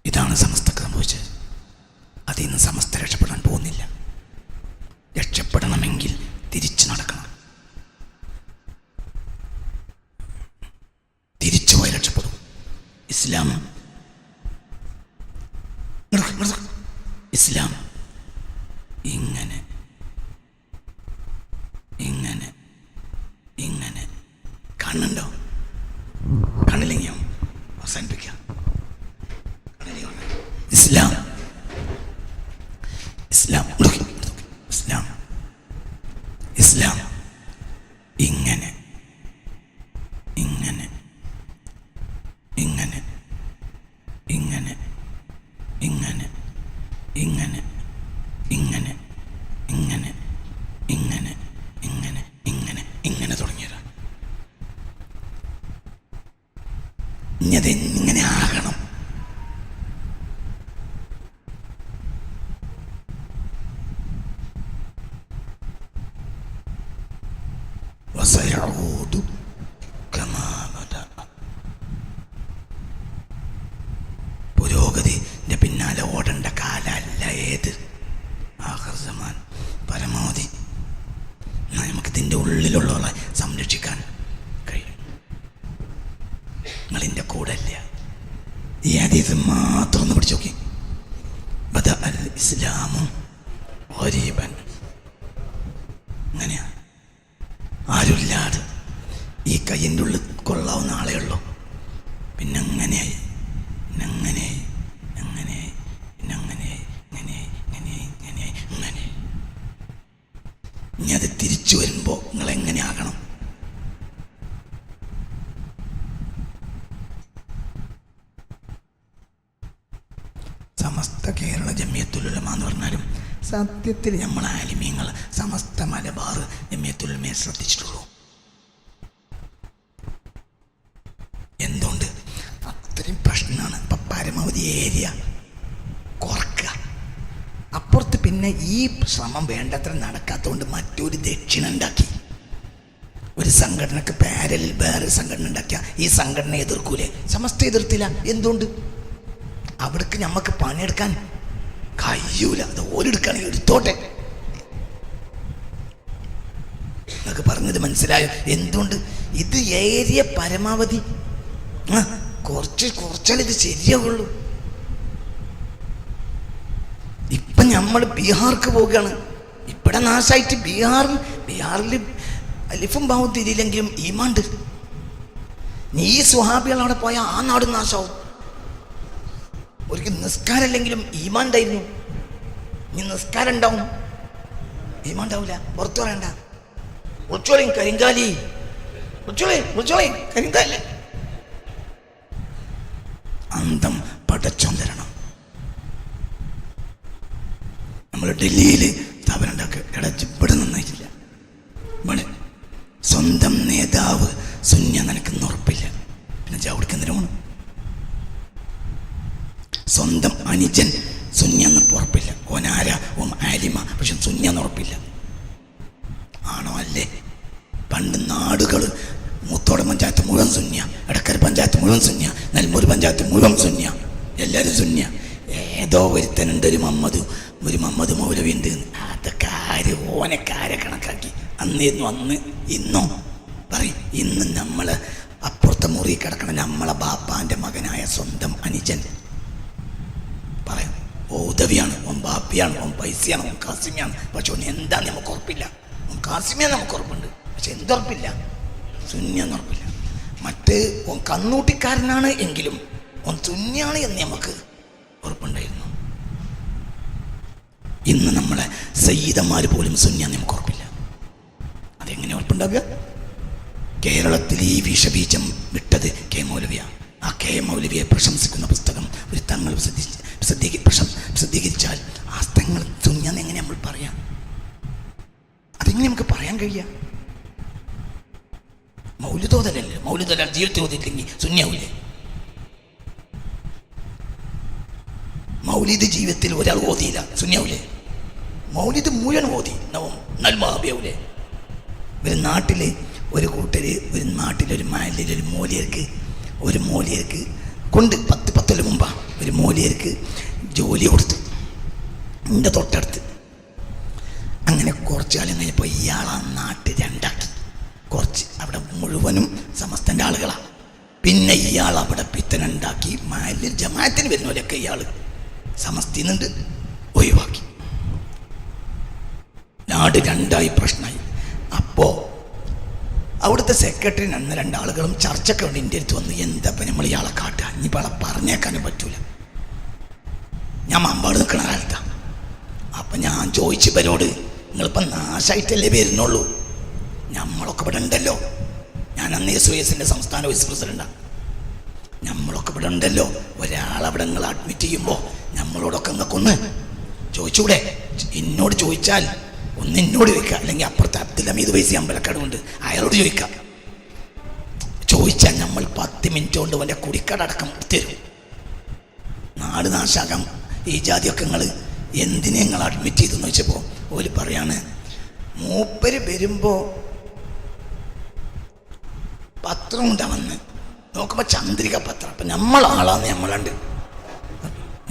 A: ഇതാണ് സമസ്തക്ക് സംഭവിച്ചത്. അതിൽ നിന്ന് സമസ്ത രക്ഷപ്പെടാൻ പോകുന്നില്ല. രക്ഷപ്പെടണമെങ്കിൽ തിരിച്ചു നടക്കണം. തിരിച്ചു പോയി രക്ഷപ്പെടും. ഇസ്ലാം ഇങ്ങനെ ഇങ്ങനെ ഇങ്ങനെ കണ്ണുണ്ടോ? കണ്ണില്ലെങ്കിൽ അവസാനിപ്പിക്കാം. ഇസ്ലാം ഇസ്ലാം ഇസ്ലാം ഇസ്ലാം ഇങ്ങനെ ഇങ്ങനെ ഇങ്ങനെ ഇങ്ങനെ ഇങ്ങനെ ഇങ്ങനെ ഇങ്ങനെ ഇങ്ങനെ ഇങ്ങനെ ഇങ്ങനെ ഇങ്ങനെ ഇങ്ങനെ തുടങ്ങിയതാണ്. ഇനി അതെങ്ങനെ ആകണം? പുരോഗതിന്റെ പിന്നാലെ ഓടേണ്ട കാലല്ല ഏത്. ആഖിർസമാൻ പരമാവധി നമുക്കിതിൻ്റെ ഉള്ളിലുള്ളവളെ സംരക്ഷിക്കാൻ കഴിയും. നിങ്ങളിൻ്റെ കൂടെ അല്ല. ഈ ഹദീസ് മാത്രം ഒന്ന് പിടിച്ചു നോക്കി. ബദ അൽ ഇസ്ലാമു ഗരീബൻ. അങ്ങനെയാ, ആരുമില്ലാതെ ഈ കയ്യിൻ്റെ ഉള്ളിൽ കൊള്ളാവുന്ന ആളേ ഉള്ളൂ. പിന്നെ അങ്ങനെയായി അങ്ങനെയായി അങ്ങനെയായി പിന്നെ അങ്ങനെയായി അങ്ങനെയായി അങ്ങനെയായി അങ്ങനെയായി അങ്ങനെ. ഇനി അത് തിരിച്ചു വരുമ്പോൾ നിങ്ങൾ എങ്ങനെ ആകണം? സമസ്ത കേരള ജമിയത്തുൽ ഉലമ എന്ന് പറഞ്ഞാലും സത്യത്തിൽ നമ്മൾ ആലിമീങ്ങൾ സമസ്ത മലബാർ ജമിയത്തുൽ ഉലമയെ ശ്രദ്ധിച്ചിട്ടുള്ളൂ. എന്തുകൊണ്ട്? അത്രയും പ്രശ്നമാണ്. ഇപ്പം പരമാവധി ഏരിയ കുറക്കുക. അപ്പുറത്ത് പിന്നെ ഈ ശ്രമം വേണ്ടത്ര നടക്കാത്തതുകൊണ്ട് മറ്റൊരു ദക്ഷിണ ഉണ്ടാക്കി. ഒരു സംഘടനക്ക് പാരലിൽ വേറൊരു സംഘടന ഉണ്ടാക്കിയ ഈ സംഘടന എതിർക്കൂലേ? സമസ്ത എതിർത്തില്ല. എന്തുകൊണ്ട്? അവിടേക്ക് നമുക്ക് പണിയെടുക്കാൻ കഴിയൂല. അത് ഓരെടുക്കുകയാണെങ്കിൽ എടുത്തോട്ടെ. നിങ്ങൾക്ക് പറഞ്ഞത് മനസ്സിലായോ? എന്തുകൊണ്ട്? ഇത് ഏരിയ പരമാവധി കുറച്ചാൽ ഇത് ശരിയാവുള്ളൂ. ഇപ്പം നമ്മൾ ബീഹാർക്ക് പോവുകയാണ്. ഇവിടെ നാശമായിട്ട് ബീഹാറിൽ അലിഫും ബാവും തിരിയില്ലെങ്കിലും ഈമാണ്ട്. നീ ഈ സുഹാബികൾ അവിടെ പോയാൽ ആ നാട് നാശമാവും. ഒരിക്കൽ നിസ്കാരമല്ലെങ്കിലും ഈമാൻ ഉണ്ടായിരുന്നു. ഇനി നിസ്കാരം ഉണ്ടാവും, ഈമാൻ ഉണ്ടാവില്ല. പുറത്തു പറയണ്ട. വിളിച്ചോളി കരിങ്കാലി, വിളിച്ചോളി കരിങ്കാലി. അന്തം പടച്ചോൻ തരണം. നമ്മൾ ഡൽഹിയിൽ സ്ഥാപനം ഉണ്ടാക്കുക. ഇവിടെ നന്നായിട്ടില്ല. ഇവിടെ സ്വന്തം നേതാവ് സുന്യ നിനക്കെന്ന് ഉറപ്പില്ല. പിന്നെ ജാവ്ക്ക് എന്തിനാണ്? സ്വന്തം അനുജൻ സുന്യാന്ന് ഉറപ്പില്ല. ഓനാര ഓം ആലിമ, പക്ഷെ സുന്യാന്ന് ഉറപ്പില്ല. ആണോ അല്ലേ? പണ്ട് നാടുകൾ മൂത്തോട പഞ്ചായത്ത് മുഴുവൻ സുന്യ, എടക്കര പഞ്ചായത്ത് മുഴുവൻ സുന്യ, നെൽമൂർ പഞ്ചായത്ത് മുഴുവൻ സുന്യ, എല്ലാവരും സുന്യ. ഏതോ ഒരുത്തനുണ്ട് ഒരു മുഹമ്മദ് മൗലവി ഉണ്ട്. അതൊക്കെ ആര് ഓനൊക്കെ ആരെ കണക്കാക്കി അന്നിരുന്നു. അന്ന് ഇന്നോ പറയും. ഇന്ന് നമ്മൾ അപ്പുറത്തെ മുറി കിടക്കണം നമ്മളെ ബാപ്പാൻ്റെ മകനായ സ്വന്തം അനുജൻ പറയാം. ഓ ഉദവിയാണ്, ഓൻ ബാപ്പിയാണ്, ഓൻ പൈസയാണ്, ഓൻ കാസിമിയാണ്. പക്ഷെ ഓൻ എന്താ നമുക്ക് ഉറപ്പില്ല. ഓൻ കാസിമിയ നമുക്ക് ഉറപ്പുണ്ട്, പക്ഷെ എന്തുറപ്പില്ല? സുന്യാന്ന് ഉറപ്പില്ല. മറ്റ് ഓൻ കന്നൂട്ടിക്കാരനാണ് എങ്കിലും ഓൻ സുന്യാണ് എന്ന് നമുക്ക് ഉറപ്പുണ്ടായിരുന്നു. ഇന്ന് നമ്മളെ സയ്യിദന്മാർ പോലും സുന്യാന്ന് നമുക്ക് ഉറപ്പില്ല. അതെങ്ങനെ ഉറപ്പുണ്ടാവുക? കേരളത്തിൽ ഈ വിഷബീജം വിട്ടത് കെ മൗലവിയാണ്. ആ കെ മൗലവിയെ പ്രശംസിക്കുന്ന പുസ്തകം ഒരു തങ്ങൾ പ്രസിദ്ധീകരിച്ചാൽ ആ തങ്ങൾ സുന്യാന്ന് എങ്ങനെ നമ്മൾ പറയാം? അതെങ്ങനെ കഴിയുക? മൗലിദ് ഓതലല്ലേ? മൗലിദ് ഒരാൾ ജീവിതത്തിൽ ഓതിയില്ലെങ്കിൽ സുന്നിയാവില്ലേ? മൗലിദ് ജീവിതത്തിൽ ഒരാൾ ഓതിയില്ല, സുന്നിയാവില്ലേ? മൗലിദ് മുഴുവൻ ഓതി നൽമാബിയാവൂലേ? ഒരു നാട്ടിൽ ഒരു കൂട്ടര്, ഒരു നാട്ടിലൊരു മാലിലൊരു മോലിയർക്ക് കൊണ്ട് 10 കൊല്ലം മുമ്പാണ് ഒരു മോലിയർക്ക് ജോലി കൊടുത്തു എൻ്റെ തൊട്ടടുത്ത്. അങ്ങനെ കുറച്ച് കാലം കഴിഞ്ഞപ്പോൾ ഇയാൾ ആ നാട്ടിൽ രണ്ടാക്കി. കുറച്ച് അവിടെ മുഴുവനും സമസ്തൻ്റെ ആളുകളാണ്. പിന്നെ ഇയാൾ അവിടെ പിത്തനുണ്ടാക്കി മാലിൽ ജമാഅത്തിന് വരുന്നവരൊക്കെ ഇയാൾ സമസ്തിന്നുണ്ട് ഒഴിവാക്കി. നാട് രണ്ടായി പ്രശ്നമായി. അപ്പോൾ അവിടുത്തെ സെക്രട്ടറി അന്ന് 2 ആളുകളും ചർച്ചയ്ക്ക് വേണ്ടി എൻ്റെ അടുത്ത് വന്ന്, എന്താ നമ്മൾ ഇയാളെ കാട്ടുക, ഇനിയിപ്പോൾ ആളെ പറഞ്ഞേക്കാനും പറ്റൂല. ഞാൻ മമ്പാട് നിൽക്കണ കാലത്താണ്. അപ്പം ഞാൻ ചോദിച്ചു ഇവരോട്, നിങ്ങളിപ്പം നാശമായിട്ടല്ലേ വരുന്നുള്ളൂ, നമ്മളൊക്കെ ഇവിടെ ഉണ്ടല്ലോ. ഞാൻ അന്ന് SOS സംസ്ഥാന വൈസ് പ്രസിഡന്റാണ്. നമ്മളൊക്കെ ഇവിടെ ഉണ്ടല്ലോ. ഒരാളവിടെ നിങ്ങൾ അഡ്മിറ്റ് ചെയ്യുമ്പോൾ നമ്മളോടൊക്കെ നിങ്ങൾക്കൊന്ന് ചോദിച്ചൂടെ? എന്നോട് ചോദിച്ചാൽ ഒന്ന് എന്നോട് ചോദിക്കുക, അല്ലെങ്കിൽ അപ്പുറത്തെ അബ്ദുൽ ഹമീദ് വൈസി അമ്പലക്കടവുണ്ട്, അയാളോട് ചോദിക്കാം. ചോദിച്ചാൽ നമ്മൾ 10 മിനിറ്റ് കൊണ്ട് അവൻ്റെ കുടിക്കടക്കം തരും. നാട് നാശാകാം ഈ ജാതിയൊക്കെ നിങ്ങൾ എന്തിനെ നിങ്ങൾ അഡ്മിറ്റ് ചെയ്തെന്ന് വെച്ചപ്പോൾ ഓര് പറയാണ്, മൂപ്പര് വരുമ്പോൾ പത്രം ഉണ്ടാവന്ന് നോക്കുമ്പോൾ ചന്ദ്രിക പത്രം. അപ്പം നമ്മളാളാന്ന് നമ്മളുണ്ട്.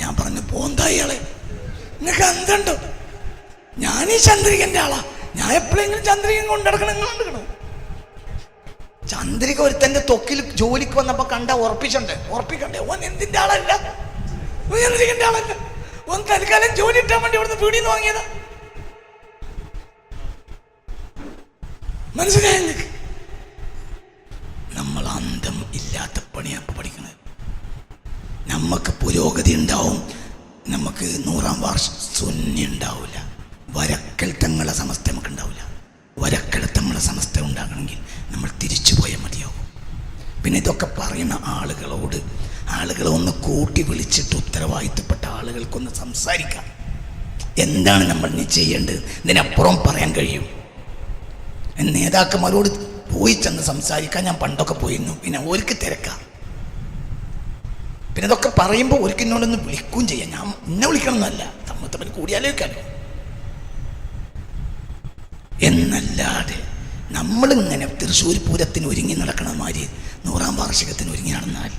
A: ഞാൻ പറഞ്ഞു, പോന്താ ഇയാളെ, നിങ്ങൾക്ക് എന്തുണ്ടോ? ഞാനീ ചന്ദ്രികൻ്റെ ആളാ, ഞാൻ എപ്പോഴെങ്കിലും ചന്ദ്രിക കൊണ്ടെടുക്കണം. ചന്ദ്രിക ഒരുത്തൻ്റെ തൊക്കിൽ ജോലിക്ക് വന്നപ്പോൾ ഉറപ്പിക്കണ്ടേ ഓൻ എന്തിൻ്റെ ആളല്ല, ചന്ദ്രികൻ്റെ ആളല്ല. ഓൻ തൽക്കാലം ജോലി ഇട്ടാൻ വേണ്ടി ഇവിടുന്ന് പീടിന്ന് വാങ്ങിയതാ. മനസ്സിലായ? നമ്മൾ അന്തം ഇല്ലാത്ത പണിയാണ് പഠിക്കുന്നത്. നമുക്ക് പുരോഗതി ഉണ്ടാവും, നമുക്ക് 100-ാം വാർഷിക സുന്നി ഉണ്ടാവില്ല. വരക്കൽ തങ്ങളെ സമസ്ത നമുക്ക് ഉണ്ടാവില്ല. വരക്കൽ തങ്ങളെ സമസ്ത ഉണ്ടാകണമെങ്കിൽ നമ്മൾ തിരിച്ചു പോയാൽ മതിയാവും. പിന്നെ ഇതൊക്കെ പറയുന്ന ആളുകളെ ഒന്ന് കൂട്ടി വിളിച്ചിട്ട് ഉത്തരവാദിത്തപ്പെട്ട ആളുകൾക്കൊന്ന് സംസാരിക്കാം. എന്താണ് നമ്മൾ ഇനി ചെയ്യേണ്ടത്? ഇതിനപ്പുറം പറയാൻ കഴിയും? നേതാക്കന്മാരോട് പോയി ചെന്ന് സംസാരിക്കാൻ ഞാൻ പണ്ടൊക്കെ പോയിരുന്നു. പിന്നെ ഓർക്ക് തിരക്കാം. പിന്നെ ഇതൊക്കെ പറയുമ്പോൾ ഓർക്ക് എന്നോടൊന്ന് വിളിക്കുകയും ചെയ്യാം. ഞാൻ എന്നെ വിളിക്കണമെന്നല്ല, തമ്മിൽ കൂടിയാലോചിക്കാലോ. എന്നല്ലാതെ നമ്മളിങ്ങനെ തൃശ്ശൂർ പൂരത്തിന് ഒരുങ്ങി നടക്കണ മാതിരി 100-ാം വാർഷികത്തിന് ഒരുങ്ങി നടന്നാൽ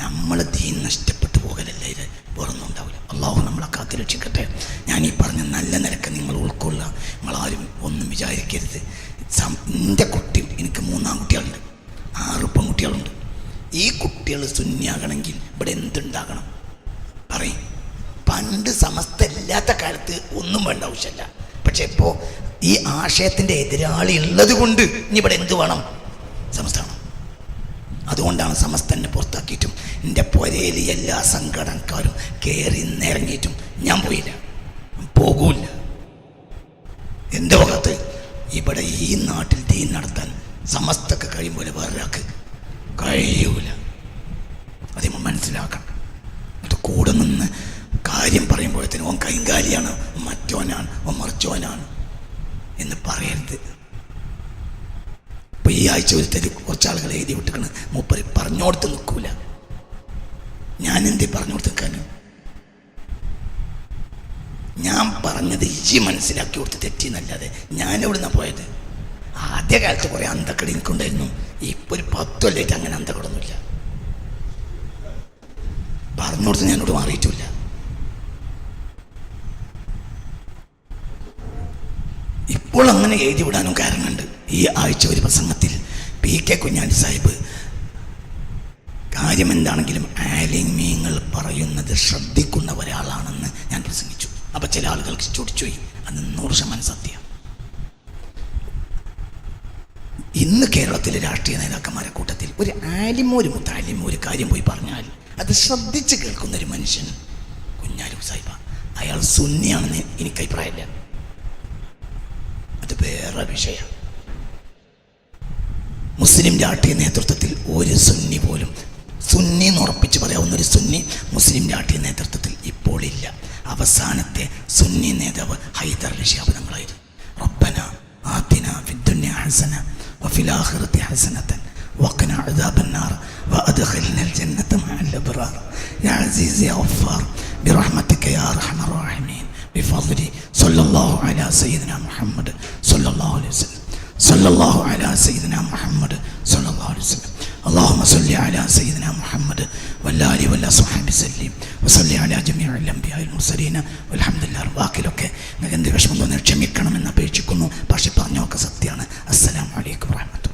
A: നമ്മൾ ദീൻ നഷ്ടപ്പെട്ടു പോകലല്ലേ, ഇത് വേറൊന്നും ഉണ്ടാവില്ല. അള്ളാഹു നമ്മളെ കാത്തു രക്ഷിക്കട്ടെ. ഞാൻ ഈ പറഞ്ഞ നല്ല നിലക്ക് നിങ്ങൾ ഉൾക്കൊള്ളുക. നിങ്ങളാരും ഒന്നും വിചാരിക്കരുത്. എൻ്റെ കുട്ടി, എനിക്ക് 3 ആൺകുട്ടികളുണ്ട്, 6 പെൺകുട്ടികളുണ്ട്. ഈ കുട്ടികൾ സുന്നിയാകണമെങ്കിൽ ഇവിടെ എന്തുണ്ടാകണം പറയും? പണ്ട് സമസ്ത ഇല്ലാത്ത കാലത്ത് ഒന്നും വേണ്ട ആവശ്യമില്ല. പക്ഷെ ഇപ്പോൾ ഈ ആശയത്തിൻ്റെ എതിരാളി ഉള്ളത് കൊണ്ട് ഇനി ഇവിടെ എന്ത് വേണം? സമസ്ത വേണം. അതുകൊണ്ടാണ് സമസ്തനെ പുറത്താക്കിയിട്ടും എൻ്റെ പുരയിൽ എല്ലാ സംഘടനക്കാരും കയറി നിറങ്ങിയിട്ടും ഞാൻ പോയില്ല, പോകൂല. എൻ്റെ ഭാഗത്ത് ഇവിടെ ഈ നാട്ടിൽ ദീൻ നടത്താൻ സമസ്തക്ക് കഴിയുമ്പോലെ വേറൊരാൾക്ക് കഴിയൂല. അത് നമ്മൾ മനസ്സിലാക്കണം. എന്നിട്ട് കൂടെ നിന്ന് കാര്യം പറയുമ്പോഴത്തേനും ഓൻ കൈകാലിയാണ്, മറ്റോനാണ്, ഓൻ മറിച്ചോനാണ് എന്ന് പറയരുത്. ഇപ്പം ഈ ആഴ്ച ഒരുത്തര് കുറച്ചാളുകൾ എഴുതി വിട്ടിക്കണ്, മൂപ്പര് പറഞ്ഞോടത്ത് നിൽക്കൂല. ഞാൻ എന്തേ പറഞ്ഞോടത്ത് നിൽക്കാനും? ഞാൻ പറഞ്ഞത് ഈ മനസ്സിലാക്കി കൊടുത്ത് തെറ്റിന്നല്ലാതെ ഞാനെവിടുന്നാ പോയത്? ആദ്യകാലത്ത് കുറേ അന്തക്കടി എനിക്കുണ്ടായിരുന്നു. ഇപ്പൊ ഒരു 10 കൊല്ലമായിട്ട് അങ്ങനെ അന്തക്കടൊന്നുമില്ല. പറഞ്ഞോടത്ത് ഞാനോട് മാറിയിട്ടില്ല. ഇപ്പോൾ അങ്ങനെ എഴുതി വിടാനും കാരണമുണ്ട്. ഈ ആഴ്ച ഒരു പ്രസംഗത്തിൽ PK കുഞ്ഞാലി സാഹിബ് കാര്യം എന്താണെങ്കിലും ആലിമീങ്ങൾ പറയുന്നത് ശ്രദ്ധിക്കുന്ന ഒരാളാണെന്ന് ഞാൻ പ്രസംഗിച്ചു. അപ്പം ചില ആളുകൾക്ക് ചോദിച്ചുപോയി. അത് 100% സത്യം. ഇന്ന് കേരളത്തിലെ രാഷ്ട്രീയ നേതാക്കന്മാരുടെ കൂട്ടത്തിൽ ഒരു ആലിമോ ഒരു മുത്താലിമോ ഒരു കാര്യം പോയി പറഞ്ഞാൽ അത് ശ്രദ്ധിച്ച് കേൾക്കുന്നൊരു മനുഷ്യൻ കുഞ്ഞാലി സാഹിബ്. അയാൾ സുന്നിയാണെന്ന് എനിക്ക് അഭിപ്രായമില്ല. അത് വേറെ വിഷയം. മുസ്ലിം രാഷ്ട്രീയ നേതൃത്വത്തിൽ ഒരു സുന്നി പോലും, സുന്നി എന്ന് ഉറപ്പിച്ച് പറയാവുന്ന ഒരു സുന്നി മുസ്ലിം രാഷ്ട്രീയ നേതൃത്വത്തിൽ ഇപ്പോൾ ഇല്ല. അവസാനത്തെ സുന്നി നേതാവ് ഹൈദർ അലി ശിഹാബ് തങ്ങളായിരുന്നു. റബ്ബന ആതിന ഫിദ്ദുനിയ حسنة وفي الآخرة حسنة وقنا عذاب النار وأدخلنا الجنة مع الأبرار يا عزيز يا غفار برحمتك يا أرحم الراحمين بفضل صلى الله على سيدنا محمد صلى الله عليه وسلم صلى الله على سيدنا محمد صلى الله عليه وسلم اللهم صل على سيدنا محمد والآل والصحبه وسلم وصل على جميع الأنبياء المرسلين والحمد لله. ബാക്കിലൊക്കെ നിങ്ങൾക്ക് എന്ത് വിഷമം തോന്നിയാൽ ക്ഷമിക്കണമെന്ന് അപേക്ഷിക്കുന്നു. പക്ഷെ പറഞ്ഞൊക്കെ സത്യമാണ്. അസ്സലാമു അലൈക്കും വറഹ്മത്തുള്ളാഹി.